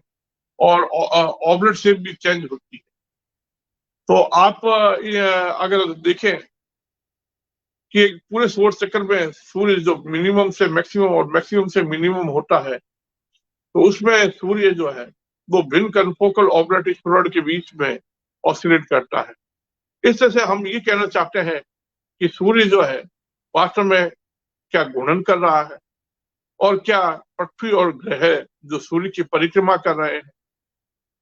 और ऑबलेट शेप भी चेंज होती है। तो आप अगर देखें कि पूरे सौर चक्र में सूर्य जो मिनिमम से मैक्सिमम और मैक्सिमम से मिनिमम होता है, तो उसमें सूर्य जो है वो भिन्न कन्फोकल ऑबलेट स्फीरॉइड के बीच में ऑसिलेट करता है। इस तरह से हम ये कहना चाहते हैं कि सूर्य जो है वास्तव में क्या घूर्णन कर रहा है और क्या पृथ्वी और ग्रह जो सूर्य की परिक्रमा कर रहे हैं,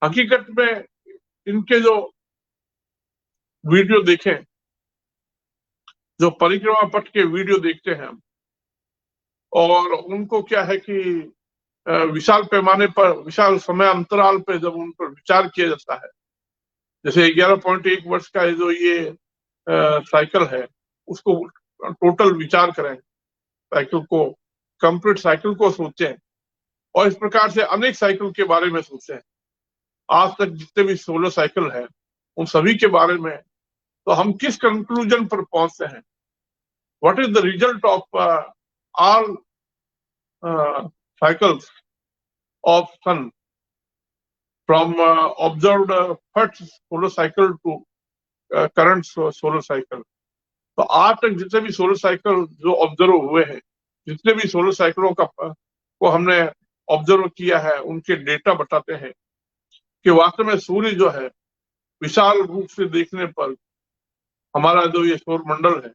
हकीकत में इनके जो वीडियो देखें, जो परिक्रमा पथ के वीडियो देखते हैं हम, और उनको क्या है कि विशाल पैमाने पर, विशाल समय अंतराल पे जब उन पर विचार किया जाता है, जैसे 11.1 वर्ष का जो ये साइकिल है, उसको टोटल विचार करें, साइकिल को, कंप्लीट साइकिल को सोचें, और इस प्रकार से अनेक साइकिल के बारे में सोचें। आज तक जितने भी सोलर साइकिल है उन सभी के बारे में, तो हम किस कंक्लूजन पर पहुंचते हैं, what is the result of all cycles of sun from observed first solar cycle to current solar cycle. तो आज तक जितने भी सोलर साइकिल जो ऑब्जर्व हुए हैं, जितने भी सोलर साइकिलों को हमने ऑब्जर्व किया है, उनके डेटा बताते हैं कि वास्तव में सूर्य जो है विशाल रूप से देखने पर हमारा जो ये सौर मंडल है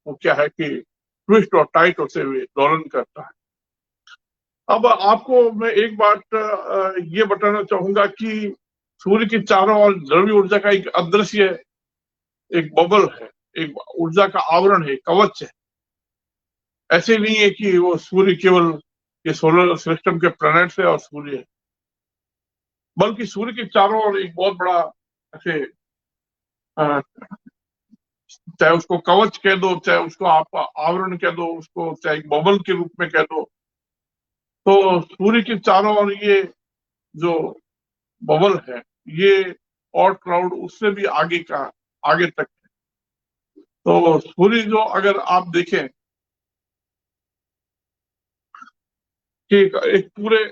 वो क्या है कि ट्विस्ट और टाइट होते हुए दोलन करता है। अब आपको मैं एक बात ये बताना चाहूंगा कि सूर्य के चारों ओर द्रव्य ऊर्जा का एक अदृश्य, एक बबल है, एक ऊर्जा का आवरण है, कवच है। ऐसे नहीं है कि वो सूर्य केवल ये सोलर सिस्टम के प्लैनेट्स है और सूर्य है, बल्कि सूर्य के चारों ओर एक बहुत बड़ा ऐसे, चाहे उसको कवच कह दो, चाहे उसको आप आवरण कह दो, उसको चाहे एक बबल के रूप में कह दो, तो सूर्य के चारों ओर ये जो बबल है, ये और क्लाउड उससे भी आगे का, आगे तक है। तो सूर्य जो अगर आप देखें कि एक पूरे,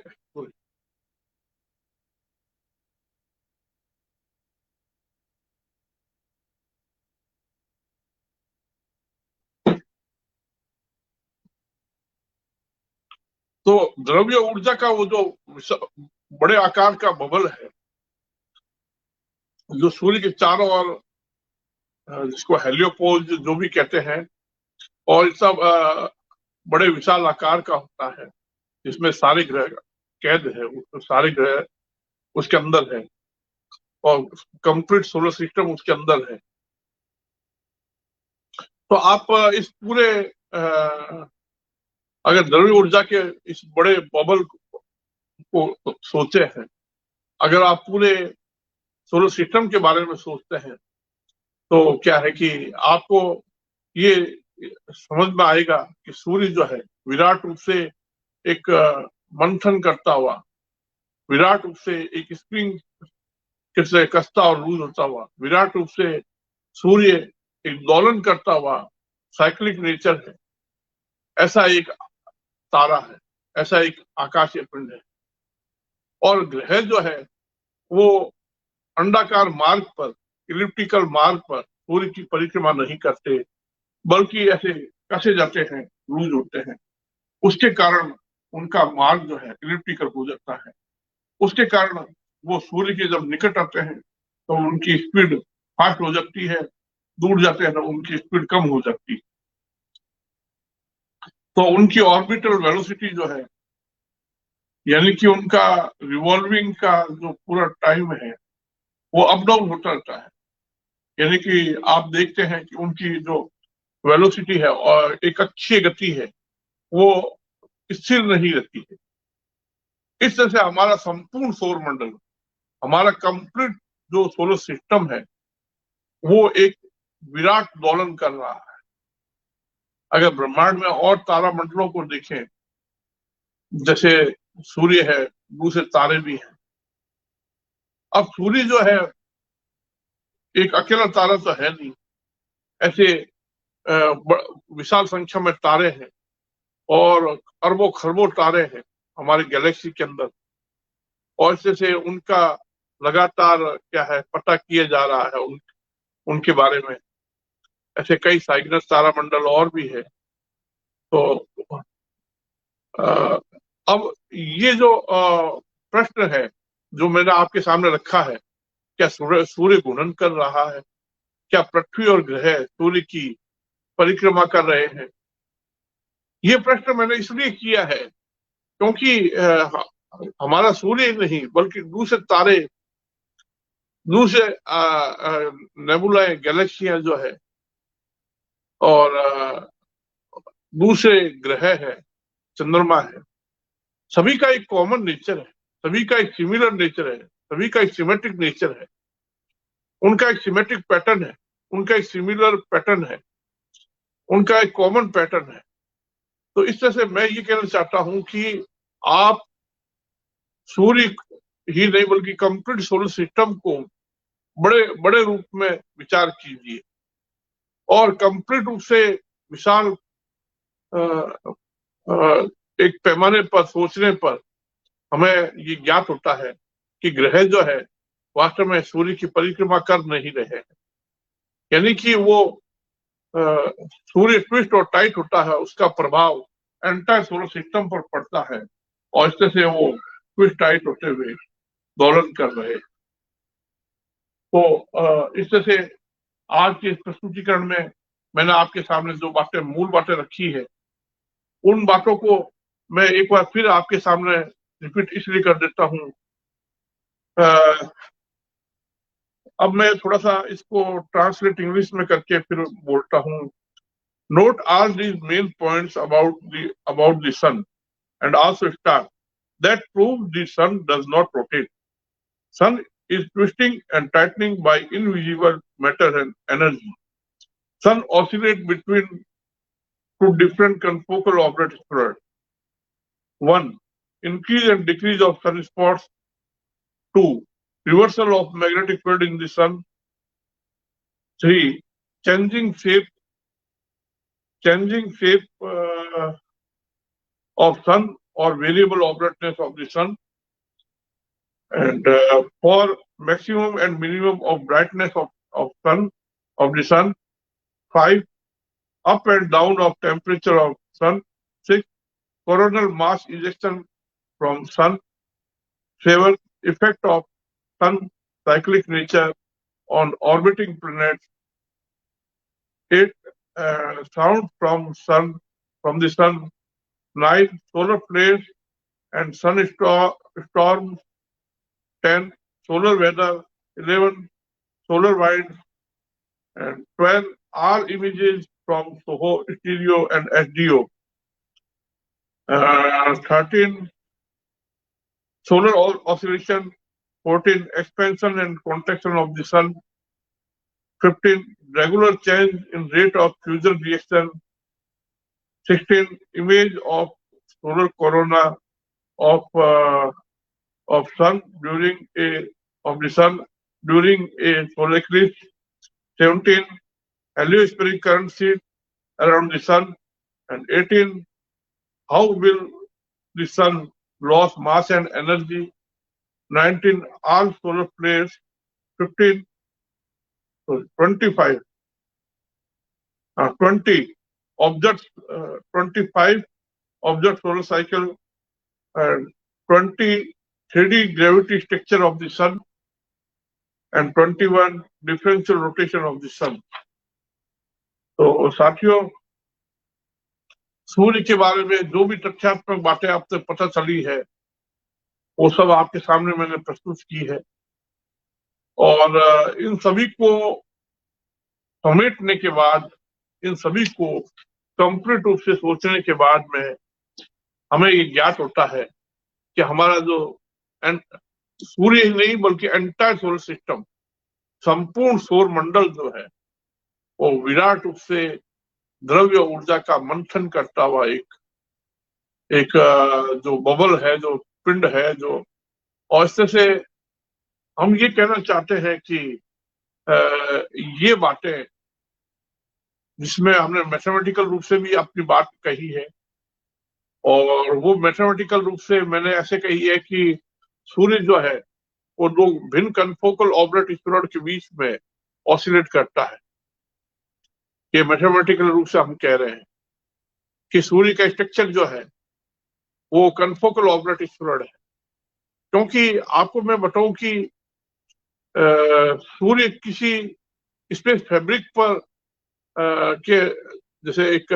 तो द्रव्य ऊर्जा का वो जो बड़े आकार का बबल है जो सूर्य के चारों ओर, जिसको हेलियोपोज जो भी कहते हैं, और ये सब बड़े विशाल आकार का होता है, जिसमें सारे ग्रह कैद है, सारे ग्रह उसके अंदर है और कंप्लीट सोलर सिस्टम उसके अंदर है। तो आप इस पूरे अगर द्रव्य ऊर्जा के इस बड़े बबल को सोचे हैं, अगर आप पूरे सोलर सिस्टम के बारे में सोचते हैं, तो क्या है कि आपको ये समझ में आएगा कि सूर्य जो है विराट रूप से एक मंथन करता हुआ, विराट रूप से एक स्प्रिंग से कसता और लूज होता हुआ, विराट रूप से सूर्य एक दोलन करता हुआ साइक्लिक नेचर है, ऐसा एक तारा है, ऐसा एक आकाशीय पिंड है। और ग्रह जो है वो अंडाकार मार्ग पर, इलिप्टिकल मार्ग पर सूर्य की परिक्रमा नहीं करते, बल्कि ऐसे कसे जाते हैं, लूज होते हैं। उसके कारण उनका मार्ग जो है इलिप्टिकल हो जाता है। उसके कारण वो सूर्य के जब निकट आते हैं तो उनकी स्पीड फास्ट हो जाती है, दूर जाते हैं तो उनकी स्पीड कम हो जाती है। तो उनकी ऑर्बिटल वेलोसिटी जो है, यानी कि उनका रिवॉल्विंग का जो पूरा टाइम है वो अप डाउन होता रहता है। यानी कि आप देखते हैं कि उनकी जो वेलोसिटी है और एक अच्छी गति है वो स्थिर नहीं रहती है। इस तरह से हमारा संपूर्ण सौर मंडल, हमारा कंप्लीट जो सोलर सिस्टम है वो एक विराट दोलन कर रहा है। अगर ब्रह्मांड में और तारा मंडलों को देखें, जैसे सूर्य है, दूसरे तारे भी हैं। अब सूर्य जो है एक अकेला तारा तो है नहीं, ऐसे विशाल संख्या में तारे हैं और अरबों खरबों तारे हैं हमारे गैलेक्सी के अंदर, और इससे से उनका लगातार क्या है पता किया जा रहा है उनके बारे में। ऐसे कई साइग्नस तारा मंडल और भी है। तो अब ये जो प्रश्न है जो मैंने आपके सामने रखा है, क्या सूर्य घूर्णन कर रहा है, क्या पृथ्वी और ग्रह सूर्य की परिक्रमा कर रहे हैं? ये प्रश्न मैंने इसलिए किया है क्योंकि हमारा सूर्य नहीं बल्कि दूसरे तारे दूसरे नेबुला गैलेक्सियां जो है और दूसरे ग्रह है, चंद्रमा है, सभी का एक कॉमन नेचर है, सभी का एक सिमिलर नेचर है, सभी का एक सिमेट्रिक नेचर है, उनका एक सिमेट्रिक पैटर्न है, उनका एक सिमिलर पैटर्न है, उनका एक कॉमन पैटर्न है। तो इस तरह से मैं ये कहना चाहता हूं कि आप सूर्य ही नहीं बल्कि कंप्लीट सोलर सिस्टम को बड़े बड़े रूप में विचार कीजिए और कंप्लीट रूप से विशाल एक पैमाने पर सोचने पर हमें ये ज्ञात होता है कि ग्रह जो है वास्तव में सूर्य की परिक्रमा कर नहीं रहे हैं, यानी कि वो सूर्य ट्विस्ट और टाइट होता है, उसका प्रभाव एंटायर सोलर सिस्टम पर पड़ता है और इस तरह से वो ट्विस्ट टाइट होते हुए दोलन कर रहे हैं। तो इस तरह से आज के इस प्रस्तुतिकरण में मैंने आपके सामने जो बातें मूल बातें रखी है, उन बातों को मैं एक बार फिर आपके सामने रिपीट इसलिए कर देता हूं। अब मैं थोड़ा सा इसको ट्रांसलेट इंग्लिश में करके फिर बोलता हूं। Note all these main points about the sun and also star that proves the sun does not rotate. Sun is twisting and tightening by invisible matter and energy. Sun oscillates between two different confocal orbit spheres. 1. Increase and decrease of sunspots. 2. Reversal of magnetic field in the sun. 3. Changing shape of sun or variable orbitness of the sun. And for maximum and minimum of brightness of the sun. 5. Up and down of temperature of sun. 6. Coronal mass ejection from sun. 7. Effect of sun cyclic nature on orbiting planets. 8. Sound from the sun. 9. Solar flares and storms. 10. Solar weather. 11. Solar winds. And 12. All images from SOHO, stereo and SDO. 13. Solar oscillation. 14. Expansion and contraction of the sun. 15. Regular change in rate of fusion reaction. 16. Image of solar corona of sun during a solar eclipse. 17. Heliospheric current sheet around the sun. And 18. How will the sun lose mass and energy? 19. All solar flares. 25. 20. Objects. 25. Object solar cycle. And 20. 3D gravity structure of the sun. And 21. Differential rotation of the sun. तो साथियों, सूर्य के बारे में जो भी तथ्यात्मक बातें आपसे पता चली है वो सब आपके सामने मैंने प्रस्तुत की है और इन सभी को समेटने के बाद, इन सभी को कंप्लीट रूप से सोचने के बाद में हमें ये ज्ञात होता है कि हमारा जो सूर्य ही नहीं बल्कि एंटायर सोलर सिस्टम, संपूर्ण सौर मंडल जो है वो विराट रूप से द्रव्य ऊर्जा का मंथन करता हुआ एक जो बबल है, जो पिंड है, जो और इस तरह से हम ये कहना चाहते हैं कि ये बातें जिसमें हमने मैथमेटिकल रूप से भी अपनी बात कही है और वो मैथमेटिकल रूप से मैंने ऐसे कही है कि सूर्य जो है वो दो भिन्न कन्फोकल ऑर्बिट स्फीयर के बीच में ऑसिलेट करता है। ये मैथमेटिकल रूप से हम कह रहे हैं कि सूर्य का स्ट्रक्चर जो है वो कन्फोकल ऑर्बिट स्फीयर है, क्योंकि आपको मैं बताऊं कि सूर्य किसी स्पेस फैब्रिक पर के जैसे एक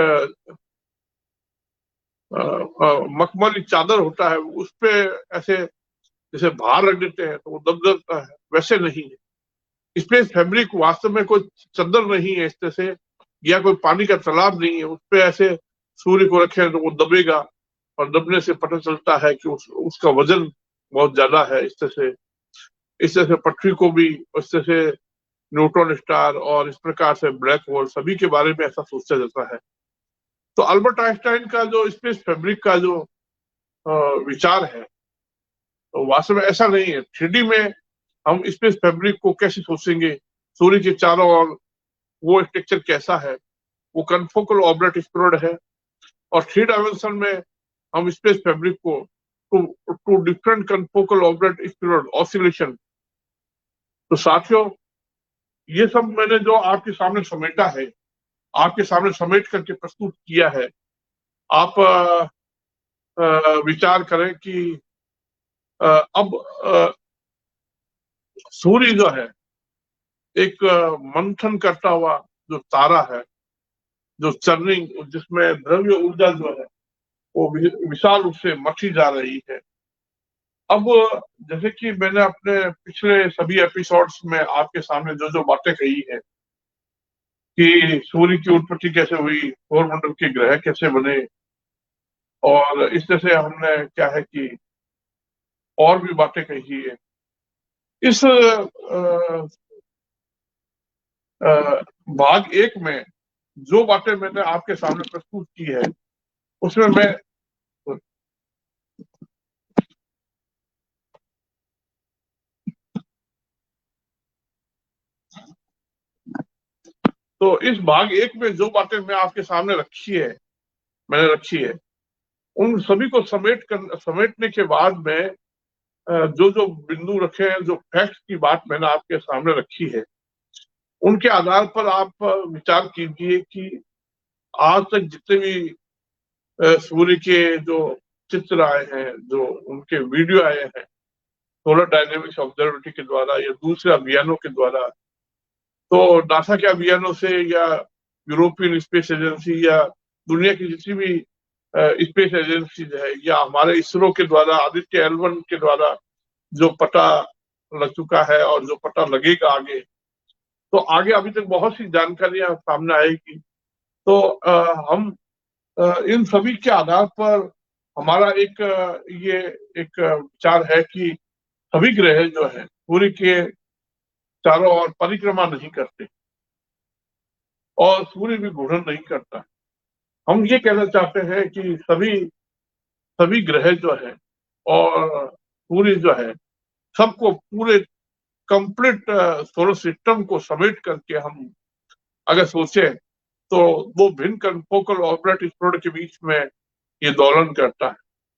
मखमली चादर होता है उस पे ऐसे जैसे भार रख देते हैं तो वो दब जाता है, वैसे नहीं है। स्पेस फैब्रिक वास्तव में कोई चद्दर नहीं है इस तरह से, या कोई पानी का तालाब नहीं है, उस पे ऐसे सूर्य को रखे तो वो दबेगा, और दबने से पता चलता है कि उसका वजन बहुत ज्यादा है। इस तरह से पृथ्वी को भी, इस तरह से न्यूट्रॉन स्टार और इस प्रकार से ब्लैक होल सभी के बारे में ऐसा सोचा जाता है। तो अल्बर्ट आइंस्टाइन का जो स्पेस फैब्रिक का जो विचार है, तो वास्तव में ऐसा नहीं है। 3D में हम स्पेस फैब्रिक को कैसे सोचेंगे, सूर्य के चारों ओर वो स्ट्रक्चर कैसा है, वो कन्फोकल ऑर्बिट स्फीरॉइड है। और 3 डायमेंशन में हम स्पेस फैब्रिक को two different confocal orbit spheroid oscillation. तो साथियों, ये सब मैंने जो आपके सामने समेटा है, आपके सामने समेट करके प्रस्तुत किया है। आप विचार करें कि अब सूर्य जो है एक मंथन करता हुआ जो तारा है, जो चर्निंग, जिसमें द्रव्य ऊर्जा जो है वो विशाल रूप से मची जा रही है। अब जैसे कि मैंने अपने पिछले सभी एपिसोड्स में आपके सामने जो जो बातें कही है कि सूर्य की उत्पत्ति कैसे हुई, सौरमंडल के ग्रह कैसे बने, और इस तरह से हमने क्या है कि और भी बातें कही है। इस भाग 1 में जो बातें मैंने आपके सामने प्रस्तुत की है, उसमें मैं तो इस भाग 1 में जो बातें मैं आपके सामने मैंने रखी है, उन सभी को समेटने के बाद में जो जो बिंदु रखे हैं, जो फैक्ट की बात मैंने आपके सामने रखी है, उनके आधार पर आप विचार कीजिए कि आज तक जितने भी सूर्य के जो चित्र आए हैं, जो उनके वीडियो आए हैं सोलर डायनेमिक्स ऑब्जर्वेटरी के द्वारा या दूसरे अभियानों के द्वारा, तो नासा के अभियानों से या यूरोपियन स्पेस एजेंसी या दुनिया की जितनी भी स्पेस एजेंसी है, या हमारे इसरो के द्वारा आदित्य L1 के द्वारा जो पता लग चुका है और जो पता लगेगा आगे, तो आगे अभी तक बहुत सी जानकारियां सामने आएगी। तो हम इन सभी के आधार पर हमारा ये एक विचार है कि सभी ग्रह जो है सूर्य के चारों ओर परिक्रमा नहीं करते और सूर्य भी घूर्णन नहीं करता। हम ये कहना चाहते हैं कि सभी ग्रह जो है और सूर्य जो है, सबको पूरे कंप्लीट सोलर सिस्टम को समेट करके हम अगर सोचे, तो वो भिन्न कन्फोकल ऑर्बिट स्फीरॉइड के बीच में ये दोलन करता है,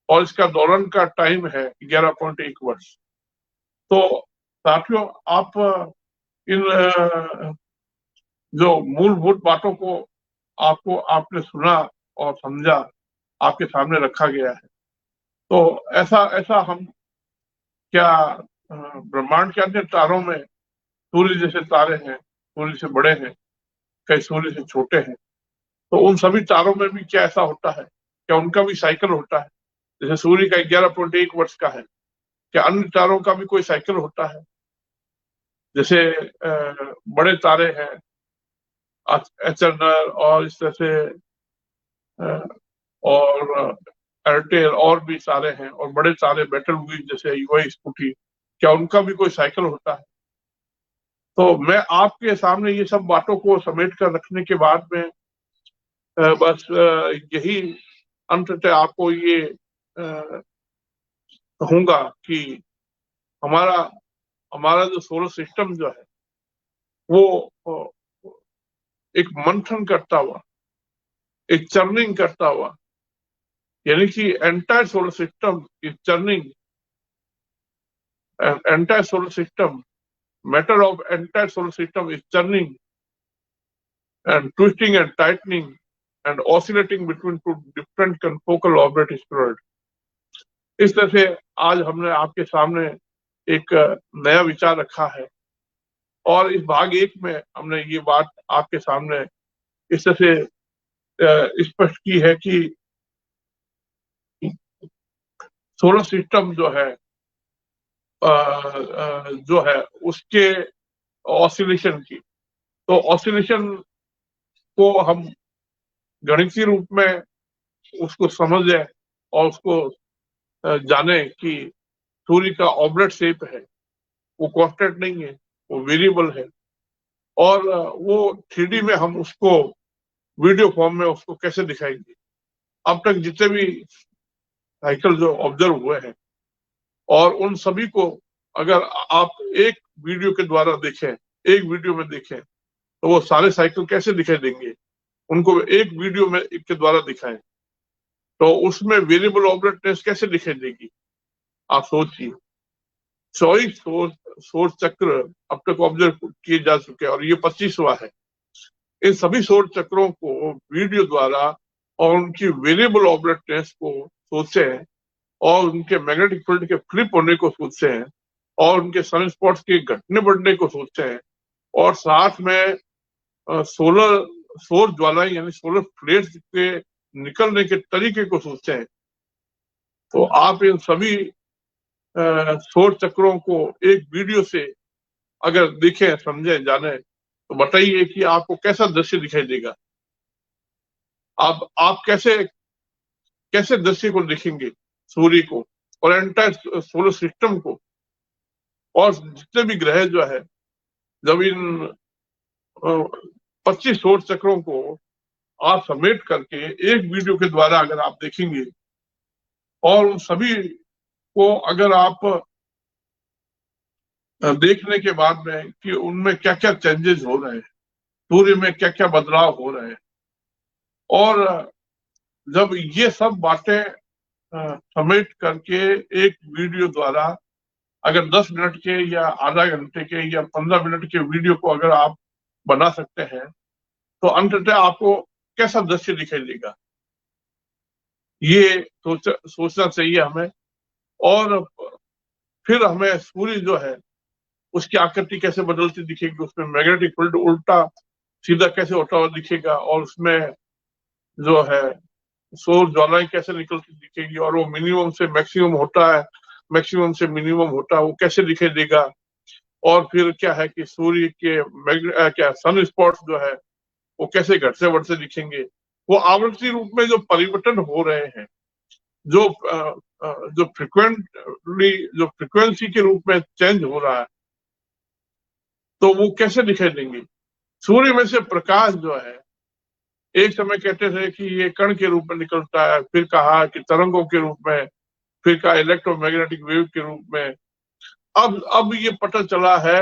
और इसका दोलन का टाइम है 11.1 वर्ष। तो साथियों, आप इन जो मूलभूत बातों को आपने सुना और समझा, आपके सामने रखा गया है। तो ऐसा ऐसा हम क्या ब्रह्मांड के अन्य तारों में सूर्य जैसे तारे हैं, सूर्य से बड़े हैं, कई सूर्य से छोटे हैं, तो उन सभी तारों में भी क्या ऐसा होता है, क्या उनका भी साइकिल होता है? जैसे सूर्य का 11.1 वर्ष का है, क्या अन्य तारों का भी कोई साइकिल होता है? जैसे बड़े तारे हैं एचएनआर और इस तरह से और एयरटेल और भी सारे हैं, और बड़े सारे बैटल हुई जैसे यूआई स्कूटी, क्या उनका भी कोई साइकिल होता है? तो मैं आपके सामने ये सब बातों को समेट कर रखने के बाद में बस यही अंततः आपको ये कहूंगा कि हमारा हमारा जो सोलर सिस्टम जो है वो एक मंथन करता हुआ, एक चर्निंग करता हुआ, यानी कि entire solar system is churning, entire solar system, matter of entire solar system is churning and twisting and tightening and oscillating between two different confocal orbit spheroid। इस तरह से आज हमने आपके सामने एक नया विचार रखा है, और इस भाग 1 में हमने ये बात आपके सामने इस तरह से स्पष्ट की है कि सोलर सिस्टम जो है उसके ऑसिलेशन की। तो ऑसिलेशन को हम गणितीय रूप में उसको समझें और उसको जाने कि सूर्य का ऑब्लेट शेप है, वो कांस्टेंट नहीं है, वो वेरिएबल है। और वो 3D में हम उसको वीडियो फॉर्म में उसको कैसे दिखाएंगे। अब तक जितने भी साइकिल जो ऑब्जर्व हुए हैं और उन सभी को अगर आप एक वीडियो के द्वारा देखें, एक वीडियो में देखें, तो वो सारे साइकिल कैसे दिखाई देंगे। उनको एक वीडियो में के द्वारा दिखाएं तो उसमें वेरिएबल ऑब्लेटनेस कैसे दिखाई देगी, आप सोचिए। 24 सौर चक्र अब तक ऑब्जर्व किए जा चुके हैं और ये 25वां है। इन सभी सौर चक्रों को वीडियो द्वारा और उनकी वेरिएबल ऑब्लेटनेस को सोचें और उनके मैग्नेटिक फील्ड के फ्लिप होने को सोचें और उनके सन स्पॉट्स के घटने बढ़ने को सोचें और साथ में सोलर सौर ज्वालाएं यानी सोलर फ्लेयर्स के निकलने के तरीके को सोचें। तो आप इन सभी सौर चक्रों को एक वीडियो से अगर देखें, समझें, जाने, तो बताइए कि आपको कैसा दृश्य दिखाई देगा। आप कैसे कैसे दृश्य को देखेंगे, सूर्य को और एंटायर सोलर सिस्टम को और जितने भी ग्रह जो है। जब इन 25 सौर चक्रों को आप समेट करके एक वीडियो के द्वारा अगर आप देखेंगे और उन सभी को अगर आप देखने के बाद में कि उनमें क्या क्या चेंजेस हो रहे हैं, सूर्य में क्या क्या बदलाव हो रहे हैं, और जब ये सब बातें समेट करके एक वीडियो द्वारा अगर 10 मिनट के या आधा घंटे के या 15 मिनट के वीडियो को अगर आप बना सकते हैं तो अंततः आपको कैसा दृश्य दिखाई देगा, ये सोचना चाहिए हमें। और फिर हमें सूर्य जो है उसकी आकृति कैसे बदलती दिखेगी, उसमें मैग्नेटिक फील्ड उल्टा सीधा कैसे होता हुआ दिखेगा और उसमें जो है सौर ज्वालाएं कैसे निकलती दिखेगी और वो मिनिमम से मैक्सिमम होता है, मैक्सिमम से मिनिमम होता है, वो कैसे दिखाई देगा। और फिर क्या है कि सूर्य के क्या सन स्पॉट्स जो है वो कैसे घटते बढ़ते दिखेंगे। वो आवृत्ति रूप में जो परिवर्तन हो रहे हैं, जो जो फ्रिक्वेंटली जो फ्रिक्वेंसी के रूप में चेंज हो रहा है, तो वो कैसे दिखाई देंगे। सूर्य में से प्रकाश जो है एक समय कहते थे कि ये कण के रूप में निकलता है, फिर कहा कि तरंगों के रूप में, फिर कहा इलेक्ट्रोमैग्नेटिक वेव के रूप में। अब ये पता चला है,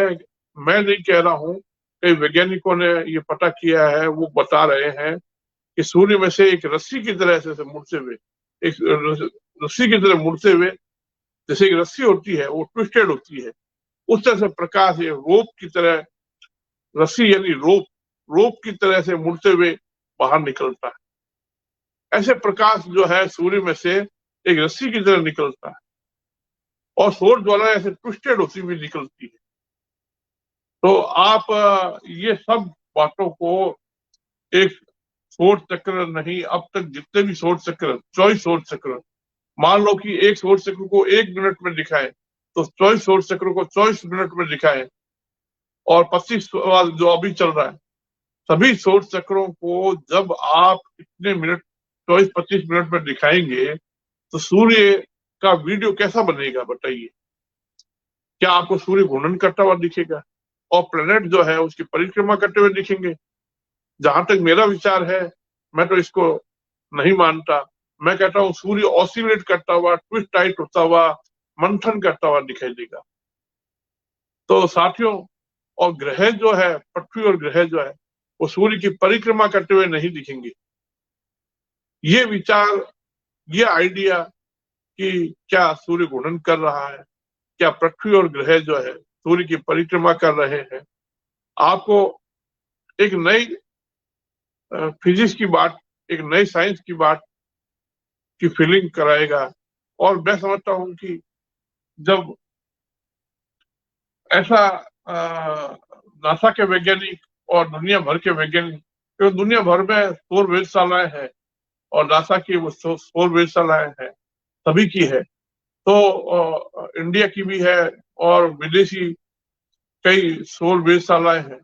मैं नहीं कह रहा हूं, कई वैज्ञानिकों ने ये पता किया है, वो बता रहे हैं कि सूर्य में से एक रस्सी की तरह से मुड़ते हुए, एक रस्सी की तरह मुड़ते हुए, जैसे एक रस्सी होती है वो ट्विस्टेड होती है, उस तरह से प्रकाश ये रोप की तरह, रस्सी यानी रोप, रोप की तरह से मुड़ते हुए बाहर निकलता है। ऐसे प्रकाश जो है सूर्य में से एक रस्सी की तरह निकलता है और सौर ज्वाला ऐसे ट्विस्टेड होती हुई निकलती है। तो आप ये सब बातों को, एक सौर चक्र नहीं, अब तक जितने भी सौर चक्र, 24 सौर चक्र, मान लो कि एक सौर चक्र को 1 मिनट में दिखाए तो 24 सौर चक्र को 24 मिनट में दिखाए और 25 जो अभी चल रहा है, सभी सौर चक्रों को जब आप इतने मिनट 24-25 मिनट में दिखाएंगे तो सूर्य का वीडियो कैसा बनेगा बताइए। क्या आपको सूर्य घूर्णन करता हुआ दिखेगा और प्लेनेट जो है उसकी परिक्रमा करते हुए दिखेंगे। जहां तक मेरा विचार है, मैं तो इसको नहीं मानता। मैं कहता हूँ सूर्य ऑसिलेट करता हुआ, ट्विस्ट टाइट होता हुआ, मंथन करता हुआ दिखाई देगा। तो साथियों, और ग्रह जो है, पृथ्वी और ग्रह जो है, वो सूर्य की परिक्रमा करते हुए नहीं दिखेंगे। ये विचार, ये आइडिया कि क्या सूर्य घूर्णन कर रहा है, क्या पृथ्वी और ग्रह जो है सूर्य की परिक्रमा कर रहे हैं, आपको एक नई फिजिक्स की बात, एक नई साइंस की बात की फीलिंग कराएगा। और मैं समझता हूं कि जब ऐसा नासा के वैज्ञानिक और दुनिया भर के वैज्ञानिक, तो दुनिया भर में सौर वेधशालाएं हैं और नासा की वो सौर वेधशालाएं हैं, सभी की है, तो इंडिया की भी है और विदेशी कई सौर वेधशालाएं हैं।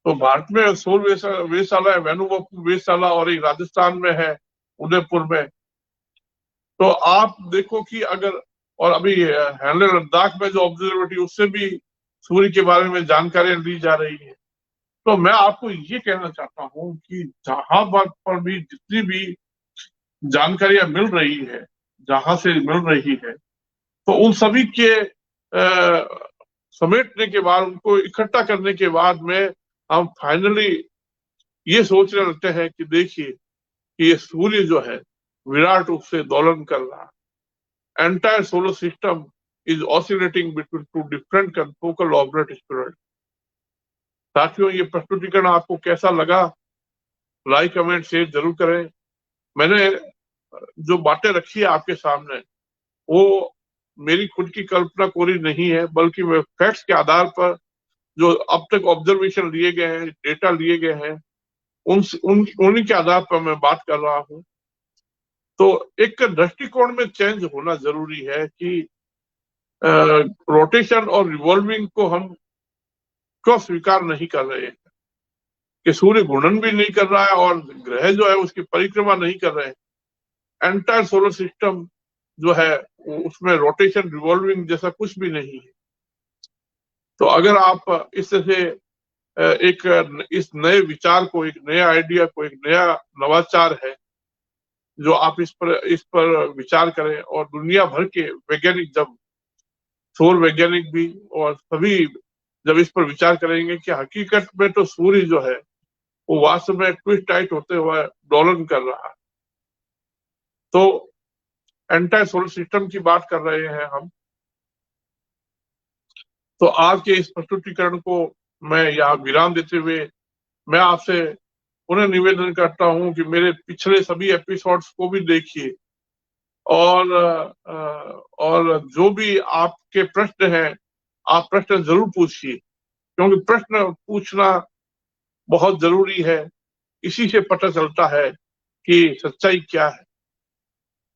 तो भारत में सौर वेधशाला है, वेणुगोपाल वेधशाला, और एक राजस्थान में है, उदयपुर में। तो आप देखो कि अगर, और अभी हैले लद्दाख में जो ऑब्जर्वेटरी, उससे भी सूर्य के बारे में जानकारियां ली जा रही है। तो मैं आपको ये कहना चाहता हूँ कि जहां पर भी जितनी भी जानकारियां मिल रही है, जहां से मिल रही है, तो उन सभी के समेटने के बाद, उनको इकट्ठा करने के बाद में हम फाइनली ये सोचने लगते हैं कि देखिए कि ये सूर्य जो है विराट रूप से दोलन कर रहा है। Entire solar system is oscillating between two different focal orbit spirit. साथियों, ये प्रस्तुतिकरण आपको कैसा लगा? लाइक कमेंट शेयर जरूर करें। मैंने जो बातें रखी है आपके सामने, वो मेरी खुद की कल्पना कोरी नहीं है, बल्कि मैं फैक्ट्स के आधार पर जो अब तक ऑब्जर्वेशन लिए गए हैं, डेटा लिए गए हैं, उन्हीं के आधार पर मैं बात कर रहा हूं। तो एक दृष्टिकोण में चेंज होना जरूरी है कि रोटेशन और रिवॉल्विंग को हम क्यों स्वीकार नहीं कर रहे हैं, कि सूर्य घूर्णन भी नहीं कर रहा है और ग्रह जो है उसकी परिक्रमा नहीं कर रहे हैं। एंटायर सोलर सिस्टम जो है उसमें रोटेशन रिवॉल्विंग जैसा कुछ भी नहीं है। तो अगर आप इस तरह से एक इस नए विचार को, एक नया आइडिया को, एक नया नवाचार है जो आप इस पर विचार करें, और दुनिया भर के वैज्ञानिक, जब सौर वैज्ञानिक भी और सभी जब इस पर विचार करेंगे कि हकीकत में तो सूर्य जो है वो वास्तव में ट्विस्ट टाइट होते हुए दोलन कर रहा है। तो एंटायर सोलर सिस्टम की बात कर रहे हैं हम। तो आज के इस प्रस्तुतिकरण को मैं यहाँ विराम देते हुए मैं आपसे पुनः निवेदन करता हूँ कि मेरे पिछले सभी एपिसोड्स को भी देखिए, और जो भी आपके प्रश्न हैं, आप प्रश्न जरूर पूछिए, क्योंकि प्रश्न पूछना बहुत जरूरी है। इसी से पता चलता है कि सच्चाई क्या है।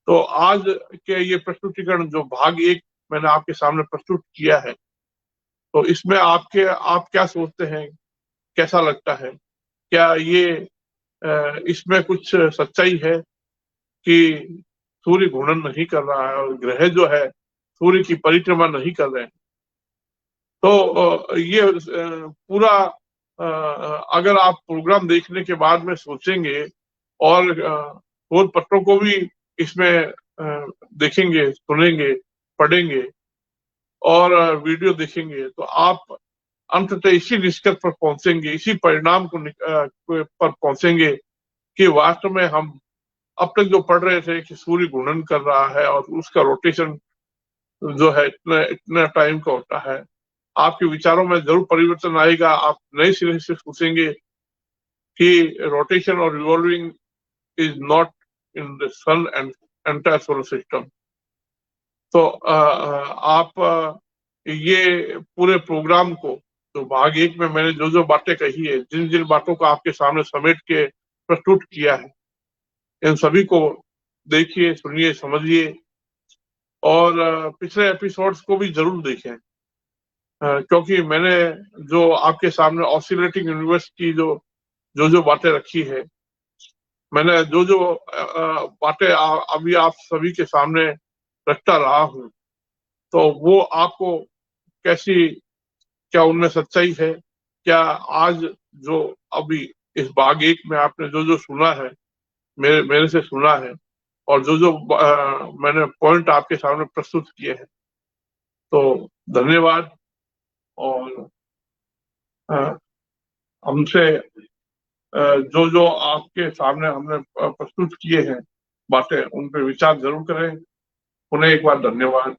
तो आज के ये प्रस्तुतिकरण जो भाग 1 मैंने आपके सामने प्रस्तुत किया है, तो इसमें आप क्या सोचते हैं, कैसा लगता है? क्या ये इसमें कुछ सच्चाई है कि सूर्य घूर्णन नहीं कर रहा है और ग्रह जो है सूर्य की परिक्रमा नहीं कर रहे हैं? तो ये पूरा अगर आप प्रोग्राम देखने के बाद में सोचेंगे और शोध पत्रों को भी इसमें देखेंगे, सुनेंगे, पढ़ेंगे और वीडियो देखेंगे, तो आप अंततः इसी निष्कर्ष पर पहुंचेंगे, इसी परिणाम पर पहुंचेंगे कि वास्तव में हम अब तक जो पढ़ रहे थे कि सूर्य घूर्णन कर रहा है और उसका रोटेशन जो है इतना टाइम का होता है। आपके विचारों में जरूर परिवर्तन आएगा। आप नए सिरे से सोचेंगे कि रोटेशन और revolving is not in the sun and entire solar system. तो आप ये पूरे प्रोग्राम को, तो भाग 1 में मैंने जो जो बातें कही है, जिन जिन बातों को आपके सामने समेट के प्रस्तुत किया है, इन सभी को देखिए, सुनिए, समझिए और पिछले एपिसोड्स को भी जरूर देखें, क्योंकि मैंने जो आपके सामने ऑसिलेटिंग यूनिवर्स की जो बातें रखी है, मैंने जो बातें अभी आप सभी के सामने रखता रहा हूँ, तो वो आपको कैसी, क्या उनमें सच्चाई है? क्या आज जो अभी इस भाग 1 में आपने जो सुना है, मेरे से सुना है, और जो मैंने पॉइंट आपके सामने प्रस्तुत किए हैं, तो धन्यवाद। और हमसे जो आपके सामने हमने प्रस्तुत किए हैं बातें, उन पर विचार जरूर करें। उन्हें एक बार धन्यवाद।